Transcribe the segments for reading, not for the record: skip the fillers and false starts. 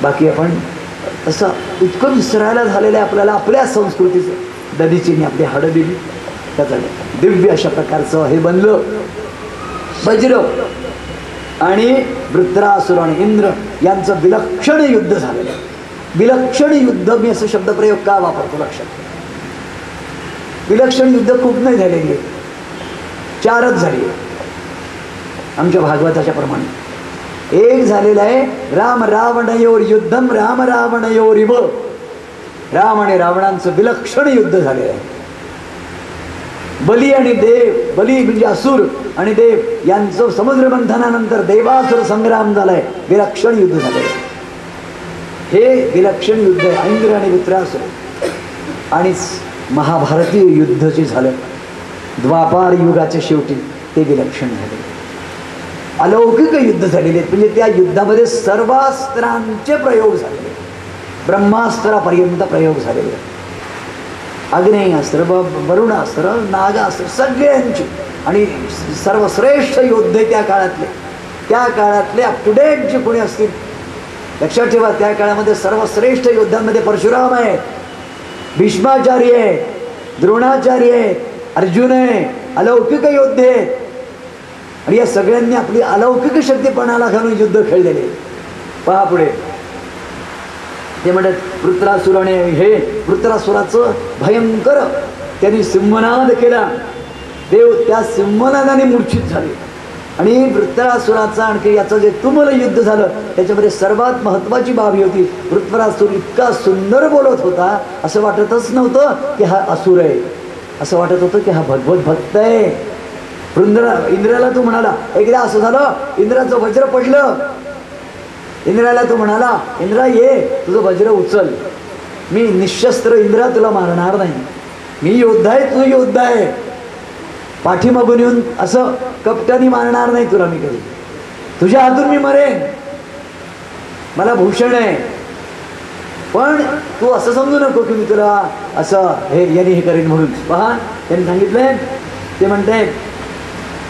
बाकी आपण तसं इतकं विसरायला झालेलं आहे आपल्याला आपल्या संस्कृतीचं. दधीचीने आपली हाडं दिली, त्याचं दिव्य अशा प्रकारचं हे बनलं वज्र. आणि वृत्रासुर आणि इंद्र यांचं विलक्षण युद्ध झालेलं आहे. विलक्षण युद्ध, मी असं शब्दप्रयोग का वापरतो लक्षात. विलक्षण युद्ध खूप नाही झालेली आहे, 4च झाली आहे आमच्या भागवताच्या प्रमाणे. एक झालेलं आहे राम रावणयोर युद्धम राम रावणयोरिव. राम आणि रावणांचं विलक्षण युद्ध झालेलं आहे. बली आणि देव, बली म्हणजे असुर आणि देव यांचं समुद्र मंथनानंतर देवासुर संग्राम झालाय, विलक्षण युद्ध झालेलं आहे. हे विलक्षण युद्ध आहे इंद्र आणि वृत्रासुर. आणि महाभारतीय युद्ध जे झालं द्वापार युगाच्या शेवटी ते विलक्षण झाले. अलौकिक युद्ध झालेले आहेत. म्हणजे त्या युद्धामध्ये सर्वास्त्रांचे प्रयोग झालेले, ब्रह्मास्त्रापर्यंत प्रयोग झालेले. अग्नेयास्त्र, वरुणास्त्र, नागास्त्र सगळ्यांची. आणि सर्वश्रेष्ठ योद्धे त्या काळातले अप टू डेट जे कोणी असतील लक्षात ठेवा. त्या काळामध्ये सर्वश्रेष्ठ योद्ध्यांमध्ये परशुराम आहे, भीष्माचार्य आहे, द्रोणाचार्य आहे, अर्जुन आहे, अलौकिक योद्धे आहेत. आणि या सगळ्यांनी आपली अलौकिक शक्ती पणाला घालून युद्ध खेळलेले. पहा पुढे ते म्हणतात वृत्रासुराने, हे वृत्रासुराचं भयंकर त्यांनी सिंहनाद केला. देव त्या सिंहनादाने मूर्छित झाले. आणि वृत्रासुराचा आणखी याचं जे तुमल युद्ध झालं त्याच्यामध्ये सर्वात महत्त्वाची बाब ही होती, वृत्रासुर इतका सुंदर बोलत होता असं वाटतच नव्हतं की हा असुर आहे, असं वाटत होतं की हा भगवत भक्त आहे. इंद्राला तो म्हणाला, एकदा असं झालं इंद्राचं वज्र पडलं. इंद्राला तो म्हणाला, इंद्रा ये तुझं वज्र उचल, मी निशस्त्र इंद्रा तुला मारणार नाही, मी योद्धा आहे तू योद्धा आहे, पाठीमागून येऊन असं कपटाने मारणार नाही तुला मी कधी, तुझ्या हातून मी मरेन, मला भूषण आहे. पण तू असं समजू नको की मी तुला असं यांनी हे करेन म्हणून. पहा त्यांनी सांगितलंय, ते म्हणते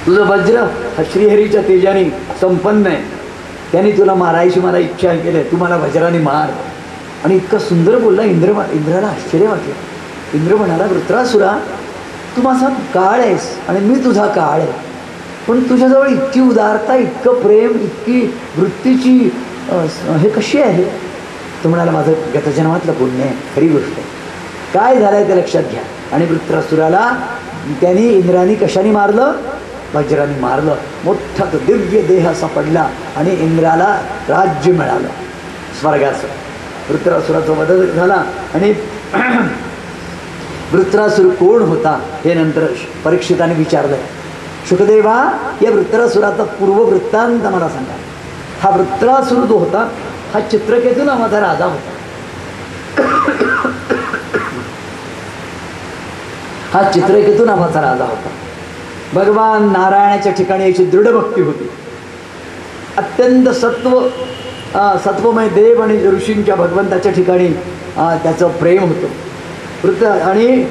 तुझं वज्र हा श्रीहरीच्या तेजाने संपन्न आहे, त्यांनी तुला मारायची मला इच्छा केली, तू मला वज्राने मार. आणि इतकं सुंदर बोलला इंद्राला आश्चर्य वाटलं. इंद्र म्हणाला, वृत्रासुरा तू माझा काळ आहेस आणि मी तुझा काळ आहे, पण तुझ्याजवळ इतकी उदारता, इतकं प्रेम, इतकी वृत्तीची हे कशी आहे. तो म्हणाला, माझं गतजन्मातलं पुण्य आहे, खरी गोष्ट आहे. काय झालंय ते लक्षात घ्या. आणि वृत्रासुराला त्यांनी इंद्राने कशाने मारलं, वज्राने मारलं. मोठा तो दिव्य देह असा पडला आणि इंद्राला राज्य मिळालं स्वर्गाचं. वृत्रासुराचा वध झाला. आणि वृत्रासुर कोण होता हे नंतर परीक्षिताने विचारलं. शुकदेवा, या वृत्रासुराचा पूर्ववृत्तांत मला सांगा. हा वृत्रासुर जो होता हा चित्रकेतू नावाचा राजा होता. हा चित्रकेतू नावाचा राजा होता. भगवान नारायणाच्या ठिकाणी याची दृढ भक्ती होती. अत्यंत सत्वमय देव आणि ऋषींच्या भगवंताच्या ठिकाणी त्याचं प्रेम होतं. आणि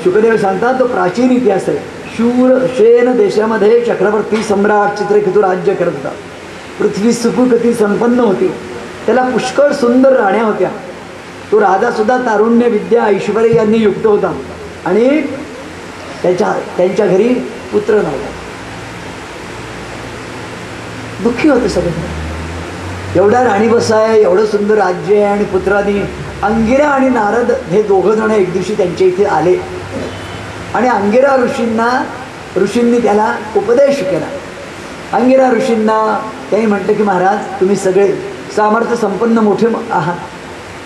शुकदेव सांगतात, तो प्राचीन इतिहास आहे. शूरसेन देशामध्ये चक्रवर्ती सम्राट चित्रकेतू राज्य करत होता. पृथ्वी सुखकती संपन्न होती, त्याला पुष्कळ सुंदर राण्या होत्या. तो राजासुद्धा तारुण्य, विद्या, ऐश्वर्य यांनी युक्त होता. आणि त्यांच्या घरी पुत्र नव्हता. दुःखी होते सगळे. एवढा राणी बसाय, एवढं सुंदर राज्य आहे आणि पुत्रांनी. अंगिरा आणि नारद हे दोघं जण एक दिवशी त्यांच्या इथे आले आणि अंगिरा ऋषींनी त्याला उपदेश केला. अंगिरा ऋषींना त्यांनी म्हटलं की महाराज, तुम्ही सगळे सामर्थ्य संपन्न मोठे आहात,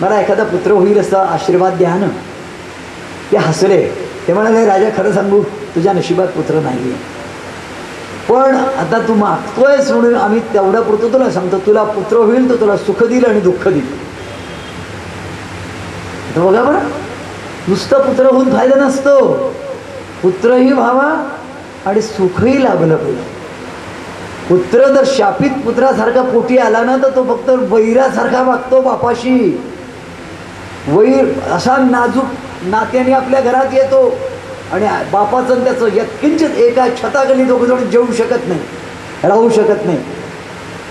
मला एखादा पुत्र होईल असा आशीर्वाद द्या ना. ते हसले. ते म्हणाले, राजा खरं सांगू, तुझ्या नशिबात पुत्र नाही आहे, पण आता तू मागतोयस म्हणून आम्ही तेवढं पुरतं तुला सांगतो, तुला पुत्र होईल तर तुला सुख देईल आणि दुःख देईल. तर बघा बरं, नुसतं पुत्र होऊन फायदा नसतो, पुत्रही व्हावा आणि सुखही लाभलं पाहिजे. पुत्र जर शापित पुत्रासारखा पोटी आला ना तर तो फक्त वैरासारखा वागतो बापाशी. वैर असा नाजूक नात्याने आपल्या घरात येतो आणि बापाचं त्याचं यत्किंचित एका छताखाली दोघं जण जेवू शकत नाही, राहू शकत नाही.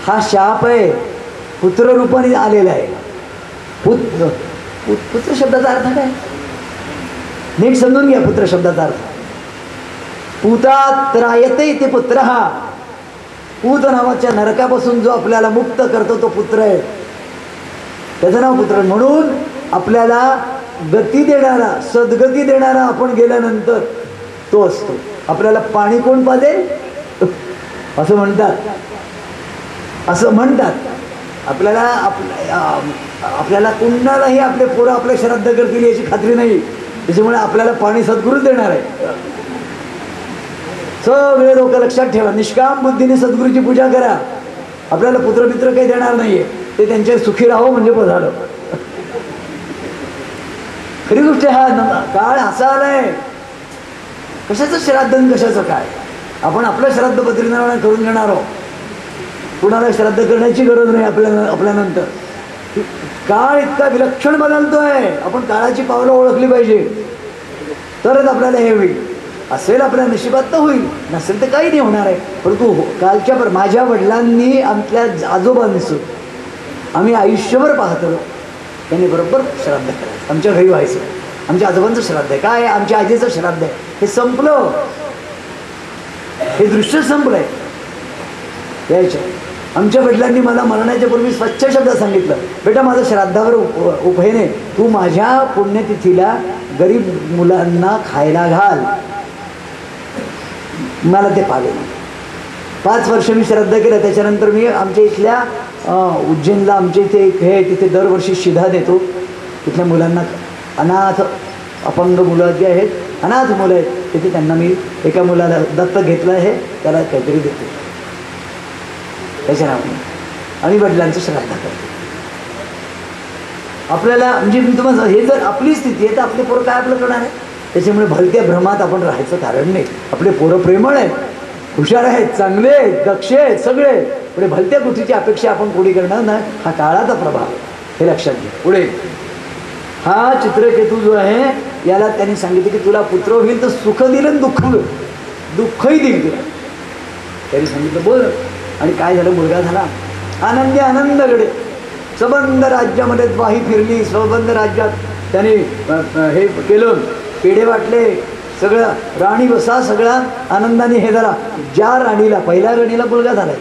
हा शाप आहे. पुत्ररूपाने आलेला आहे. पुत्र शब्दाचा अर्थ काय? नीट समजून घ्या पुत्र शब्दाचा अर्थ. पूतात त्रायते ते पुत्र. हा पूत नावाच्या नरकापासून जो आपल्याला मुक्त करतो तो पुत्र आहे, त्याचं नाव पुत्र. म्हणून आपल्याला गती देणारा, सद्गती देणारा आपण गेल्यानंतर तो असतो. आपल्याला पाणी कोण पाजेल असं म्हणतात. आपल्याला कुणालाही आपले पोरं आपल्या श्राद्ध करतील याची खात्री नाही, त्याच्यामुळे आपल्याला पाणी सद्गुरूच देणार आहे. सगळे लोक लक्षात ठेवा, निष्काम बुद्धीने सद्गुरूची पूजा करा. आपल्याला पुत्रमित्र काही देणार नाहीये, ते त्यांच्या सुखी राहो म्हणजे झालं. खरी गोष्ट. हा काळ असा आलाय, कशाचं श्राद्ध कशाचं काय. आपण आपलं श्राद्ध बद्रीनारायण करून घेणार आहोत, कुणाला श्राद्ध करण्याची गरज नाही आपल्यानंतर. काळ इतका विलक्षण बदलतोय, आपण काळाची पावलं ओळखली पाहिजे, तरच आपल्याला हे होईल. असेल आपल्या नशिबात तर होईल, नसेल तर काही नाही होणार आहे. परंतु कालच्या माझ्या वडिलांनी आमच्या आजोबांचं आम्ही आयुष्यभर पाहतो, त्यांनी बरोबर श्राद्ध करायचं. आमच्या घरी व्हायचं, आमच्या आजोबांचं श्राद्ध आहे काय, आमच्या आजीचं श्राद्ध आहे, हे संपलं, हे दृश्य संपलंय. यायच्या आमच्या वडिलांनी मला मरण्याच्या पूर्वी स्वच्छ शब्दात सांगितलं, बेटा माझं श्राद्धावर उभयने तू माझ्या पुण्यतिथीला गरीब मुलांना खायला घाल, मला ते पावेल. 5 वर्ष मी श्राद्ध केलं. त्याच्यानंतर मी आमच्या इथल्या उज्जैनला आमच्या इथे एक हे, तिथे दरवर्षी शिधा देतो. तिथल्या मुलांना, अनाथ अपंग मुलं जी आहेत, अनाथ मुलं आहेत, तिथे त्यांना मी एका मुलाला दत्तक घेतलं आहे, त्याला काहीतरी देतो त्याच्या नावाने, आणि वडिलांचं श्राद्ध करतो. आपल्याला म्हणजे मी तुम्हाला हे जर आपली स्थिती आहे तर आपले पोरं काय आपलं करणार आहे. त्याच्यामुळे भलत्या भ्रमात आपण राहायचं कारण नाही. आपले पोरं प्रेमळ आहेत, हुशार आहेत, चांगले आहेत, दक्ष आहेत सगळे, पुढे भलत्या गोष्टीची अपेक्षा आपण कोणी करणार नाही. हा काळाचा प्रभाव, हे लक्षात घ्या. पुढे हा चित्रकेतू जो आहे याला त्यांनी सांगितलं की तुला पुत्र होईल तर सुख दिलं आणि दुःखही देईल तुला. त्यांनी सांगितलं बोल. आणि काय झालं, मुलगा झाला. आनंदी आनंदकडे सबंध राज्यामध्ये वाही फिरली. सबंध राज्यात त्यांनी हे केलं, पेढे वाटले, सगळं राणी बसा सगळा आनंदाने हे झाला. ज्या राणीला, पहिल्या राणीला मुलगा झाला,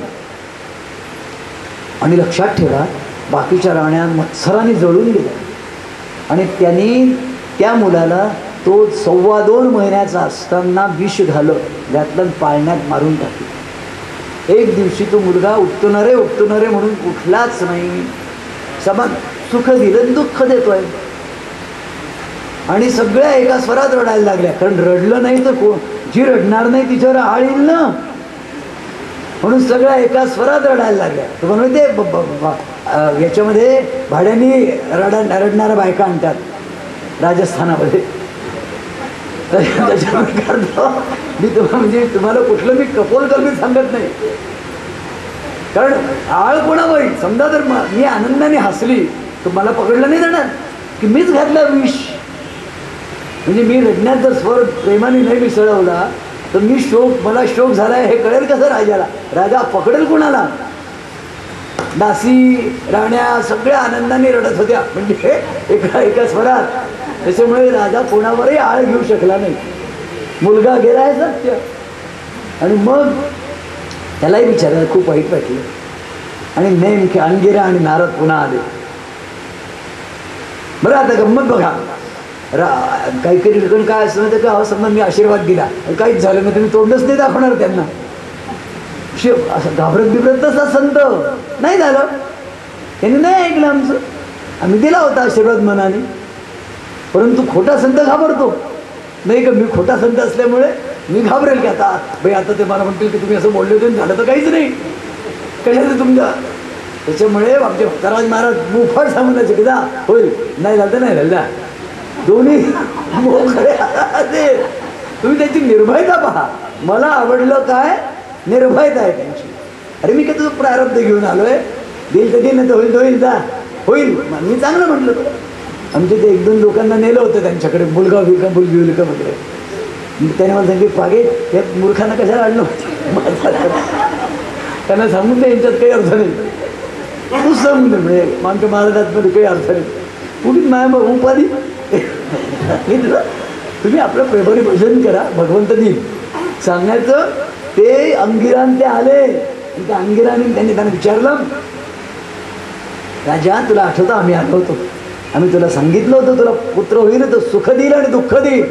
आणि लक्षात ठेवा बाकीच्या राण्या मत्सराने जळून गेल्या, आणि त्यांनी त्या मुलाला तो 2.25 महिन्याचा असताना विष घातलं पाळण्यात मारून टाकलं. एक दिवशी तो मुलगा उठतो ना रे म्हणून उठलाच नाही. समान सुख दिलं दुःख देतोय, आणि सगळ्या एका स्वरात रडायला लागल्या. कारण रडलं नाही तर जी रडणार नाही तिच्यावर आळ येईल ना, म्हणून सगळ्या एका स्वरात रडायला लागल्या. तर म्हणून ते याच्यामध्ये भाड्याने रडणाऱ्या बायका आणतात राजस्थानामध्ये. त्याच्याप्रकार मी म्हणजे तुम्हाला कुठलं मी कपोल कल्पित सांगत नाही, कारण आळ कोणावर येईल. समजा जर मी आनंदाने हसली तर मला पकडलं नाही जाणार की मीच घातलं विष. म्हणजे मी रडण्यात जर स्वर प्रेमाने नाही मिसळवला तर मला शोक झालाय हे कळेल कसं राजाला. राजा पकडेल कोणाला. दासी राण्या सगळ्या आनंदाने रडत होत्या, म्हणजे एका स्वरात. त्याच्यामुळे राजा कोणावरही आळ घेऊ शकला नाही. मुलगा गेला आहे सत्य. आणि मग त्यालाही विचारायला खूप वाईट वाटलं, आणि नेमके अंगिरा आणि नारद पुन्हा आले. बरं आता गंमत बघा, काही ठिकाणी काय असं तर का समजा मी आशीर्वाद दिला, काहीच झालं नाही, तुम्ही तोंडच नाही दाखवणार त्यांना. असं घाबरत बिबरत तसा संत नाही झालं, त्यांनी नाही ऐकलं आमचं. आम्ही दिला होता आशीर्वाद मनाने, परंतु खोटा संत घाबरतो नाही का. मी खोटा संत असल्यामुळे मी घाबरेल की आता भाई आता ते मला म्हणतील की तुम्ही असं बोलले होते, झालं तर काहीच नाही, कशाचं तुमच्या. त्याच्यामुळे आमचे भक्तराज महाराज मुफाट सांगून द्यायचे की जा होईल, नाही झालं तर नाही झालं, दोन्ही मोकळे. तुम्ही त्याची निर्भयता पहा. मला आवडलं काय, निर्भयता आहे त्यांची. अरे मी काय तुझं प्रारब्ध घेऊन आलोय, देईल तर देईल, नाही तर होईल तर होईल, जा होईल. मी चांगलं म्हटलं. आमचे ते 1-2 लोकांना नेलं होतं त्यांच्याकडे, मुलगी विलका वगैरे. त्याने मला सांगितलं पागे या मूर्खांना कशाला आणलं होतं. त्यांना सांगून ते यांच्यात काही अर्थ नाही. तू समज म्हणजे मागच्या महाराजांमध्ये काही अर्थ नाही. कुठे माय मग उपाधी तुम्ही आपलं प्रेमाने भजन करा, भगवंत देईल सांगायचं. ते अंगिरान ते आले, त्या अंगिराने त्यांनी विचारलं, राजा तुला आठवतं आम्ही आलो होतो, आम्ही तुला सांगितलं होतं तुला पुत्र होईल तर सुख देईल आणि दुःख देईल.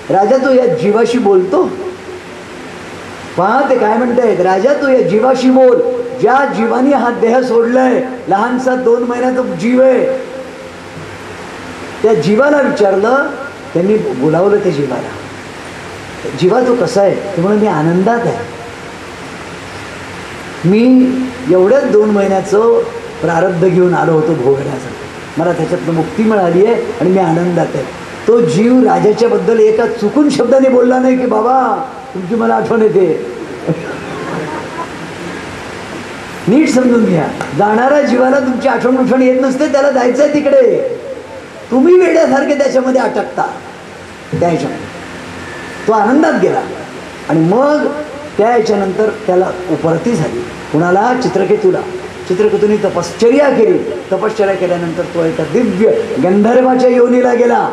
राजा तू या जीवाशी बोलतो. पहा ते काय म्हणतायत, राजा तू या जीवाशी बोल, ज्या जीवाने हा देह सोडलाय, लहानसा 2 महिन्याचा जीव आहे. त्या जीवाला विचारलं, त्यांनी बोलावलं त्या जीवाला, जीवा तू कसा आहे? त्यामुळे मी आनंदात आहे. मी एवढ्याच 2 महिन्याचं प्रारब्ध घेऊन आलो होतो भोगण्याचं, मला त्याच्यातनं मुक्ती मिळाली आहे आणि मी आनंदात आहे. तो जीव राजाच्या बद्दल एका चुकून शब्दाने बोलला नाही की बाबा तुमची मला आठवण येते. नीट समजून घ्या, जाणाऱ्या जीवाला तुमची आठवण येत नसते, त्याला जायचं आहे तिकडे. तुम्ही वेड्यासारखे त्याच्यामध्ये अटकता. त्याच्यामध्ये तो आनंदात गेला आणि मग त्या याच्यानंतर त्याला उपरती झाली. कुणाला? चित्रकेतूला. चित्रकेतूने तपश्चर्या केली. तपश्चर्या केल्यानंतर तो एका दिव्य गंधर्वाच्या योनीला गेला.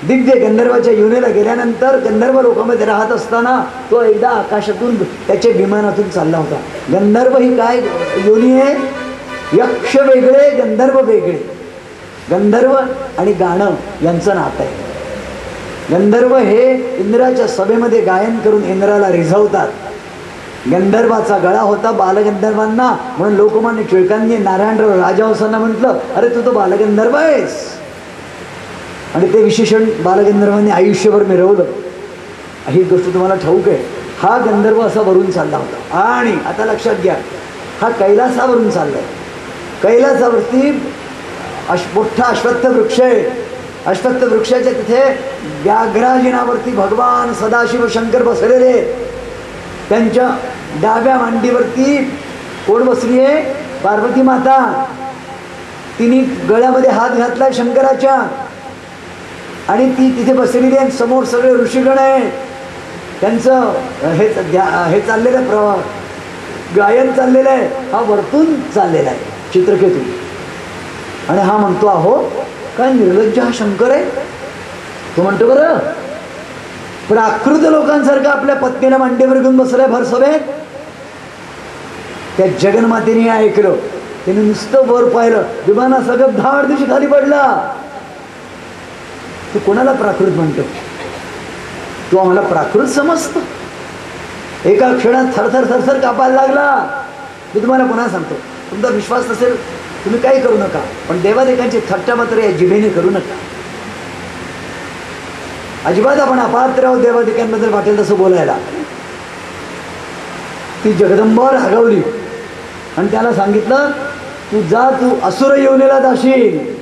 दिव्य गंधर्वाच्या योनीला गेल्यानंतर गंधर्व लोकांमध्ये राहत असताना तो एकदा आकाशातून त्याच्या विमानातून चालला होता. गंधर्व ही काय योनी आहे? यक्ष वेगळे, गंधर्व वेगळे. गंधर्व आणि गाणं यांचं नातं आहे. गंधर्व हे इंद्राच्या सभेमध्ये गायन करून इंद्राला रिझवतात. गंधर्वाचा गळा होता बालगंधर्वांना, म्हणून लोकमान्य टिळकांनी नारायणराव राजहंसांना म्हटलं, अरे तू तो बालगंधर्व आहेस. आणि ते विशेषण बालगंधर्वांनी आयुष्यभर मिरवलं. ही गोष्ट तुम्हाला ठाऊक आहे. हा गंधर्व असा वरून चालला होता. आणि आता लक्षात घ्या, हा कैलासावरून चाललाय. कैलासावरती मोठा अश्वत्थ वृक्ष आहे. अश्वत्थ वृक्षाच्या तिथे व्याघ्राजिनावरती भगवान सदाशिव शंकर बसलेले. त्यांच्या डाव्या मांडीवरती कोण बसली आहे? पार्वती माता. तिने गळ्यामध्ये हात घातलाय शंकराच्या आणि ती तिथे बसलेली आहे. समोर सगळे ऋषीगण आहे. त्यांचं हे चाललेलं गायन चाललेलं आहे. हा वरतून चाललेला आहे चित्रकेतू. आणि हा म्हणतो, अहो काय निर्लज्ज हा शंकर आहे. तो म्हणतो, बरं प्राकृत लोकांसारखं आपल्या पत्नीला मांडीवर घेऊन बसलाय भर सभेत. त्या जगन्मातेने ऐकलं. त्याने नुसतं वर पाहिलं, विमानासगळं धाड दिवशी खाली पडला. तू कोणाला प्राकृत म्हणतो? तू आम्हाला प्राकृत समजतो? एका क्षणात थरथर थरथर कापायला लागला. मी तुम्हाला पुन्हा सांगतो, तुमचा विश्वास नसेल तुम्ही काही करू नका, पण देवादेवांची थट्टा मात्र या जिभेने करू नका. अजिबात आपण अपात्र आहोत देवादेवांबद्दल वाटेल तसं बोलायला. ती जगदंबा रागवली आणि त्याला सांगितलं, तू जा, तू असुर योनीला जाशील.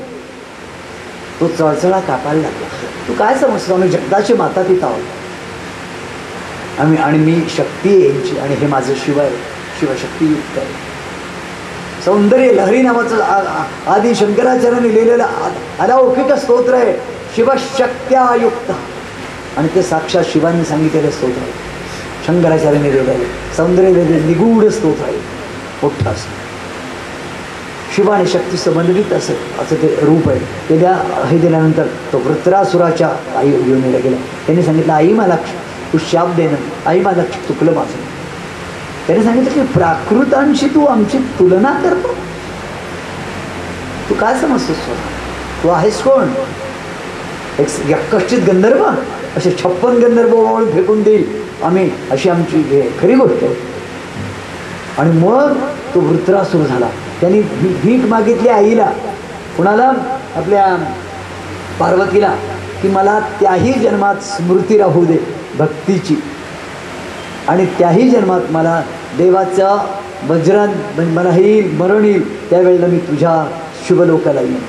तो चळचळा कापायला लागला. तू काय समजतो? आम्ही जगदाची माता तिथं आहोत आम्ही, आणि मी शक्ती यांची, आणि हे माझं शिव आहे, शिवशक्तीयुक्त आहे. सौंदर्य लहरी नावाचं आदि शंकराचार्याने लिहिलेलं अलौकिक स्तोत्र आहे, शिवशक्त्यायुक्त. आणि ते साक्षात शिवांनी सांगितलेलं स्तोत्र आहे. शंकराचार्याने लिहिलेलं सौंदर्य निगूढ स्तोत्र आहे, मोठं असं. शिव आणि शक्ती समन्वित असं ते रूप आहे. ते हे दिल्यानंतर तो वृत्रासुराच्या आई योनीला गेला. त्यांनी सांगितलं, आई मला तू शाप देणं, आई मला चुकलं माझं. त्याने सांगितलं की प्राकृतांशी तू आमची तुलना करतो. तू काय समजतोस स्वतः? तू आहेस कोण? एक कष्टित गंधर्व? असे 56 गंधर्व ओळून फेकून देईल आम्ही, अशी आमची खरी गोष्ट आहे. आणि मग तो वृत्रासुर झाला. त्यांनी भीक मागितली आईला. कुणाला? आपल्या पार्वतीला, की मला त्याही जन्मात स्मृती राहू दे भक्तीची, आणि त्याही जन्मात मला देवाचा वज्रात मला येईल, मरण येईल, त्यावेळेला मी तुझ्या शुभलोकाला येईन.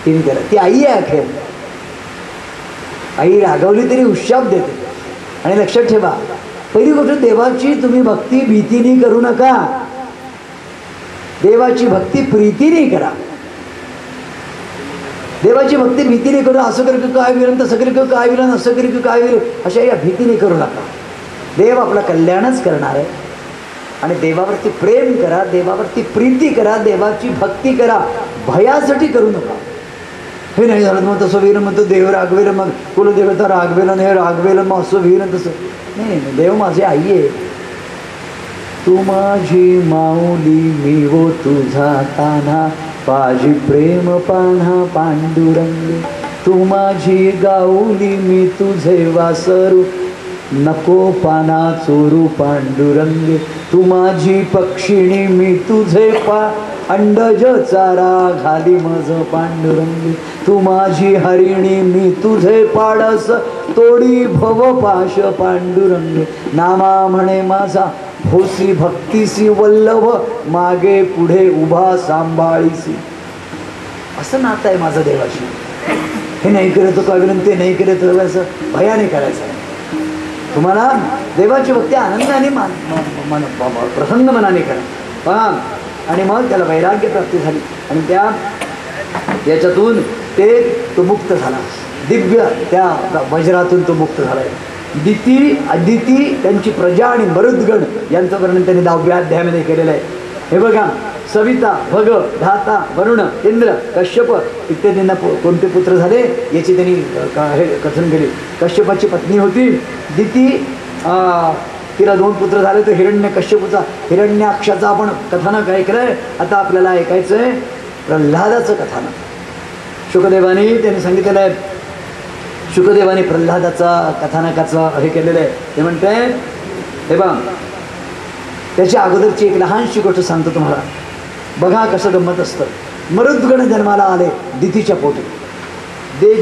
तिने केलं. ती आई आहे अखेर. आई रागवली तरी उशाप देते. आणि लक्षात ठेवा, पहिली गोष्ट, देवाची तुम्ही भक्ती भीतीने करू नका. देवाची भक्ती प्रीतीने करा. देवाची भक्ती भीतीने करू. असं करू की काय विलन, तसं करू की काय विलन, असं करू की काय विलन, अशा या भीतीने करू नका. देव आपलं कल्याणच करणार आहे. आणि देवावरती प्रेम करा, देवावरती प्रीती करा, देवाची भक्ती करा, भयासाठी करू नका. हे नाही झालं मग तसं वीर म्हणतो देव रागवेल, मग कुलदेवता रागवेल आणि हे रागवेल मग असं वीर तसं नाही. देव माझी आई आहे, तू माझी माऊली मी वो तुझा तान्हा, पाजी प्रेम पान्हा पांडुरंग. तू माझी गाऊली मी तुझे वासरू, नको पाना चोरू पांडुरंग. तू माझी पक्षिणी मी तुझे अंडज चारा घाली मज पांडुरंग. तू माझी हरिणी मी तुझे पाडस, तोडी भव पाश पांडुरंग. नामा म्हणे माझा भोसी भक्तीसी वल्लभ, मागे पुढे उभा सांभाळीसी. असं नातं आहे माझं देवाशी. हे नाही केलं तर कळलं, ते नाही केलं तर असं भयाने करायचं. तुम्हाला देवाची भक्ती आनंदाने प्रसन्न मनाने करा. आणि मग त्याला वैराग्य प्राप्ती झाली आणि त्याच्यातून तो मुक्त झाला. दिव्य त्या वज्रातून तो मुक्त झाला. अदिती त्यांची प्रजा आणि मरुद्गण यांचं वर्णन त्यांनी 10व्या अध्यायामध्ये केलेलं आहे. हे बघा, सविता, भग, धाता, वरुण, इंद्र, कश्यप इत्यादींना कोणते पुत्र झाले याची त्यांनी हे कथन केले. कश्यपाची पत्नी होती दिती, तिला 2 पुत्र झाले. तो हिरण्याक्षाचा आपण कथानक ऐकलंय. आता आपल्याला ऐकायचं आहे प्रल्हादाचं कथानक. शुकदेवानी त्यांनी सांगितलेलं आहे. शुकदेवानी प्रल्हादाचा कथानकाचं हे केलेलं आहे. ते म्हणते हे बघ, त्याच्या अगोदरची एक लहानशी गोष्ट सांगतो तुम्हाला. बघा कसं गंमत असतं. मरुद्गण जन्माला आले दितीच्या पोटी.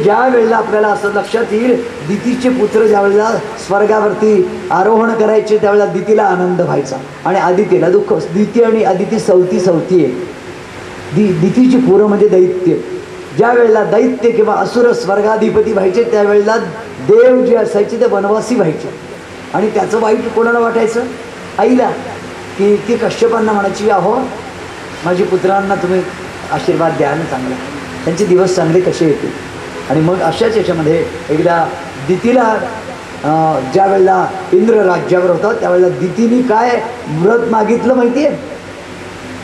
ज्या वेळेला आपल्याला असं लक्षात येईल, दितीचे पुत्र ज्या वेळेला स्वर्गावरती आरोहण करायचे त्यावेळेला दितीला आनंद व्हायचा आणि आदितीला दुःख. दिती आणि आदिती सवती आहे. दितीची पोरं म्हणजे दैत्य. ज्या वेळेला दैत्य किंवा असुर स्वर्गाधिपती व्हायचे त्यावेळेला देव जे असायचे ते वनवासी व्हायचे. आणि त्याचं वाईट कोणाला वाटायचं? आईला. की ती कश्यपांना म्हणायची, अहो माझी पुत्रांना तुम्ही आशीर्वाद द्या ना चांगला, त्यांचे दिवस चांगले कसे येतील. आणि मग अशाच याच्यामध्ये एकदा दितीला ज्या वेळेला इंद्र राज्यावर होता त्यावेळेला दितीने काय व्रत मागितलं माहिती आहे?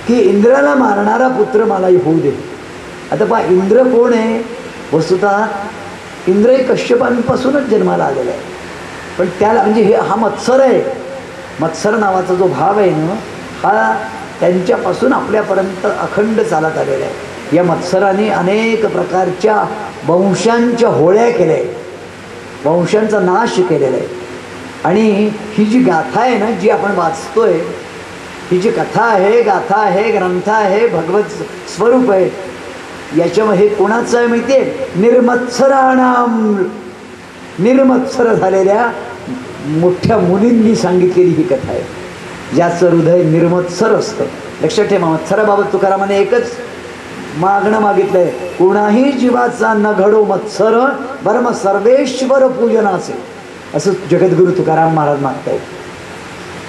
की इंद्राला मारणारा पुत्र मला होऊ दे. आता पहा, इंद्र कोण आहे? वस्तुतः इंद्र हे कश्यपांपासूनच जन्माला आलेला आहे. पण त्याला म्हणजे हा मत्सर आहे. मत्सर नावाचा जो भाव आहे ना, हा त्यांच्यापासून आपल्यापर्यंत अखंड चालत आलेला आहे. या मत्सराने अनेक प्रकारच्या वंशांच्या होळ्या केल्या आहेत, वंशांचा नाश केलेला आहे. आणि ही जी गाथा आहे ना, जी आपण वाचतोय, ही जी कथा आहे, गाथा आहे, ग्रंथ आहे, भगवत स्वरूप आहे, याच्यामध्ये कोणाचं आहे माहिती आहे? निर्मत्सर झालेल्या मोठ्या मुलींनी सांगितलेली ही कथा आहे, ज्याचं हृदय निर्मत्सर असतं. लक्षात ठेवा, मत्सराबाबत तुकारामाने एकच मागणं मागितलंय, कोणाही जीवाचा न घडो मत्सर, परम सर्वेश्वर पूजनाचे. असं जगद्गुरु तुकाराम महाराज मागतायत.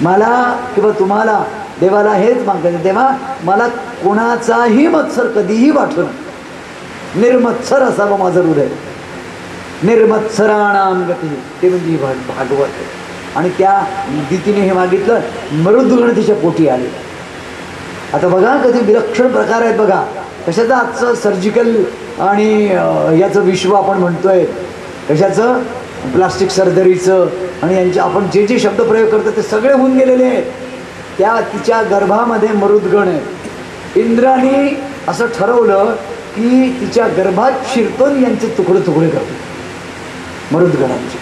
मला किंवा तुम्हाला देवाला हेच मागतायत, तेव्हा मला कोणाचाही मत्सर कधीही वाटू नये. निर्मत्सर असावं माझं हृदय. निर्मत्सराणाम गती, ते म्हणजे भागवत. आणि त्या दितीने हे मागितलं, मरुद्गण तिच्या पोटी आले. आता बघा कधी विलक्षण प्रकार आहेत बघा. कशाचं आजचं सर्जिकल आणि याचं विश्व आपण म्हणतोय, कशाचं प्लास्टिक सर्जरीचं आणि यांचे आपण जे जे शब्द प्रयोग करतो ते सगळे होऊन गेलेले आहेत. त्या तिच्या गर्भामध्ये मरुद्गण आहे. इंद्राने असं ठरवलं की तिच्या गर्भात शिरतोन यांचे तुकडे तुकडे करतो मरुद्गणांचे.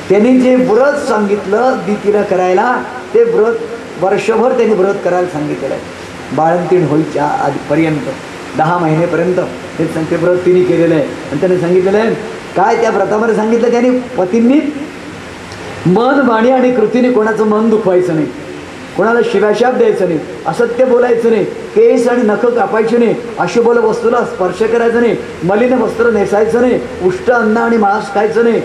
त्यांनी जे व्रत सांगितलं दितीला करायला, ते व्रत वर्षभर त्यांनी व्रत करायला सांगितलेलं आहे. बाळंतीण होईच्या आधीपर्यंत 10 महिनेपर्यंत हे व्रत तिने केलेलं आहे. आणि त्याने सांगितलेलं आहे काय, त्या व्रतामध्ये सांगितलं त्याने, पतींनी मन, वाणी आणि कृतीने कोणाचं मन दुखवायचं नाही, कोणाला शिवाशाप द्यायचं नाही, असत्य बोलायचं नाही, केस आणि नख कापायचे नाही, अशुभ वस्तूला स्पर्श करायचं नाही, मलिन वस्त्र नेसायचं नाही, उष्ट अन्न आणि मांस खायचं नाही,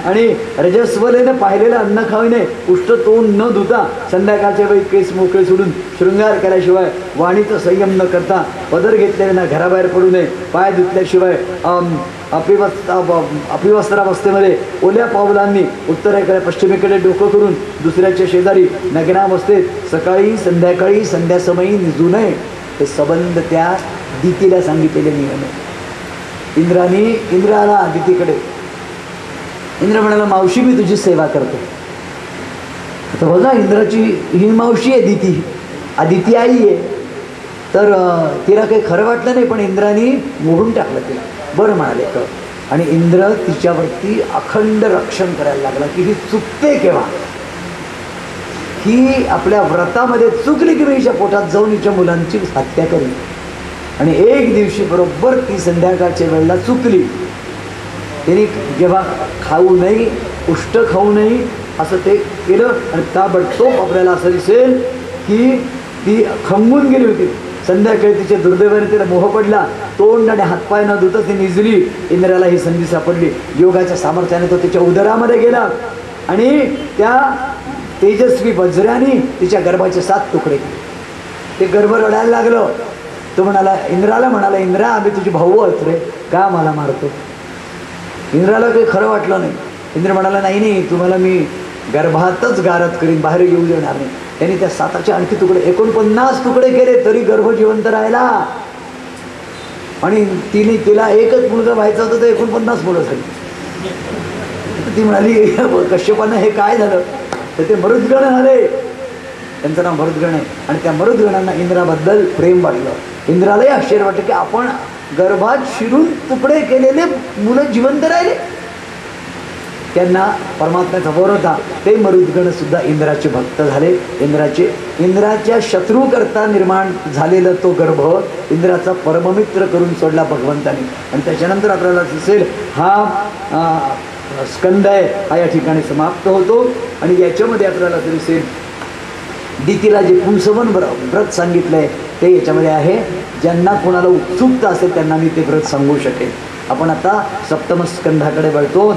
आणि रजस्वलेनं पाहिलेलं अन्न खाऊ नये, उष्ट तोंड न धुता संध्याकाळच्या वेळी केस मोकळे सोडून शृंगार केल्याशिवाय, वाणीचा संयम न करता, पदर घेतलेला घराबाहेर पडू नये, पाय धुतल्याशिवाय, अपिवस्त्रावस्थेमध्ये ओल्या पावलांनी उत्तरेकडे पश्चिमेकडे डोकं करून दुसऱ्याच्या शेजारी नग्नावस्थेत सकाळी संध्याकाळी संध्यासमयी निजू नये हे संबंध त्या दितीला सांगितलेले नियम आहे. इंद्र आला दितीकडे. इंद्र म्हणाला, मावशी मी तुझी सेवा करतो. आता बघा, इंद्राची ही मावशी आहे दिती, आदिती आई आहे. तर तिला काही खरं वाटलं नाही, पण इंद्राने मोडून टाकलं तिला. बरं म्हणाले तर. आणि इंद्र तिच्यावरती अखंड रक्षण करायला लागला की ही चुकते केव्हा, ही आपल्या व्रतामध्ये चुकली की मी हिच्या पोटात जाऊन हिच्या मुलांची हत्या करीन. आणि एक दिवशी बरोबर ती संध्याकाळच्या वेळेला चुकली. तिने जेव्हा खाऊ नये, उष्ट खाऊ नये असं ते केलं आणि ताबडतोब आपल्याला असं दिसेल की ती खंगून गेली होती. संध्याकाळी तिच्या दुर्दैवाने तिला मोह पडला. तोंड आणि हातपाय न धुता ती निजली. इंद्राला ही संधी सापडली. योगाच्या सामर्थ्याने तो तिच्या उदरामध्ये गेला आणि त्या तेजस्वी वज्राने तिच्या गर्भाचे 7 तुकडे केले. ते गर्भ रडायला लागलं. तो म्हणाला, इंद्राला म्हणाला, इंद्रा आम्ही तुझे भाऊ आहोत रे, का मला मारतो? इंद्राला काही खरं वाटलं नाही. इंद्र म्हणाला, नाही नाही, तुम्हाला मी गर्भातच गारद करीन, बाहेर येऊ देणार नाही. त्यांनी त्या 7चे आणखी तुकडे 49 तुकडे केले तरी गर्भ जिवंत राहिला. आणि तिला एकच मुलगा व्हायचा होता, तर 49 मुलं झाली. ती म्हणाली, कश्यपानं हे काय झालं? तर ते मरुद्गण झाले. त्यांचं नाव मरुद्गण आहे. आणि त्या मरुद्गणांना इंद्राबद्दल प्रेम वाटलं. इंद्रालाही आश्चर्य वाटलं की आपण गर्भात शिरून तुकडे केलेले मुलं जिवंत राहिले. त्यांना परमात्म्याचा वर होता. ते मरुद्गण सुद्धा इंद्राचे भक्त झाले. इंद्राच्या शत्रू करता निर्माण झालेला तो गर्भ इंद्राचा परममित्र करून सोडला भगवंताने. आणि त्याच्यानंतर आपल्याला दिसेल हा स्कंद आहे, हा या ठिकाणी समाप्त होतो. आणि याच्यामध्ये आपल्याला दिसेल दितीला जे पुंसवन व्रत सांगितलंय ते याच्यामध्ये आहे. ज्यांना कोणाला उत्सुकता असेल त्यांना मी ते व्रत सांगू शकेल. आपण आता सप्तम स्कंधाकडे वळतो.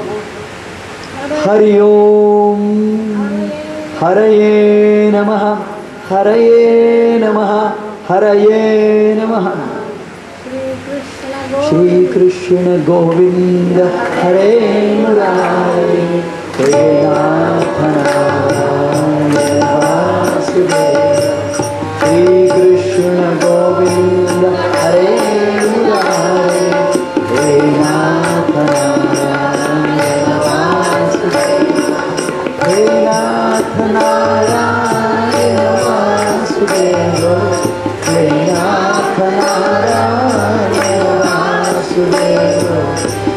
हरि ओम हरये नमः हरये नमः हरये नमः. श्री कृष्ण गोविंद हरे मुरारी हे नाथ नारायण वासुदेव. श्री कृष्ण गोविंद हरे मुरारी हे नाथ नारायण वासुदेव. हे नाथ नारायण वासुदेव. हे नाथ नारायण वासुदेव.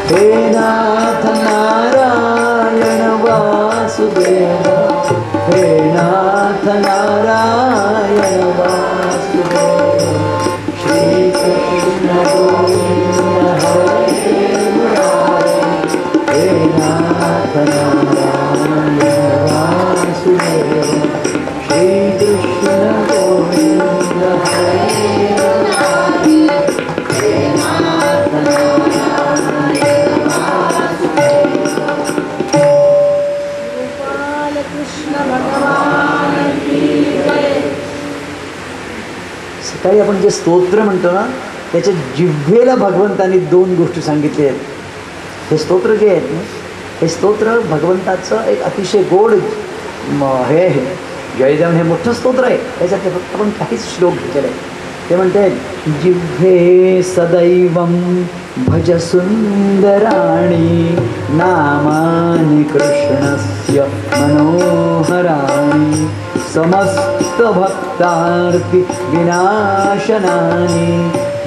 हे नाथ नारायण वासुदेव. हे नाथ नारायण वासुदेव. श्री कृष्ण गोविंद हरे मुरारी हे नाथ नारायण वासुदेव. श्री कृष्ण गोविंद हरे मुरारी हे नाथ नारायण वासुदेव. गोपाल कृष्ण भगवान की जय. सकाळी आपण जे स्तोत्र म्हणतो ना, त्याच्या जिव्हेला भगवंतांनी 2 गोष्टी सांगितल्या आहेत. हे स्तोत्र जे आहेत ना, हे स्तोत्र भगवंताचं एक अतिशय गोड हे आहे. जयदेव हे मोठं स्तोत्र आहे. त्याच्यात फक्त आपण काहीच श्लोक घेतलेले आहे. ते म्हणते, जिव्हे सदैवं भज सुंदराणि नामानि कृष्णस्य मनोहराणि समस्त भक्तार्ति विनाशनानि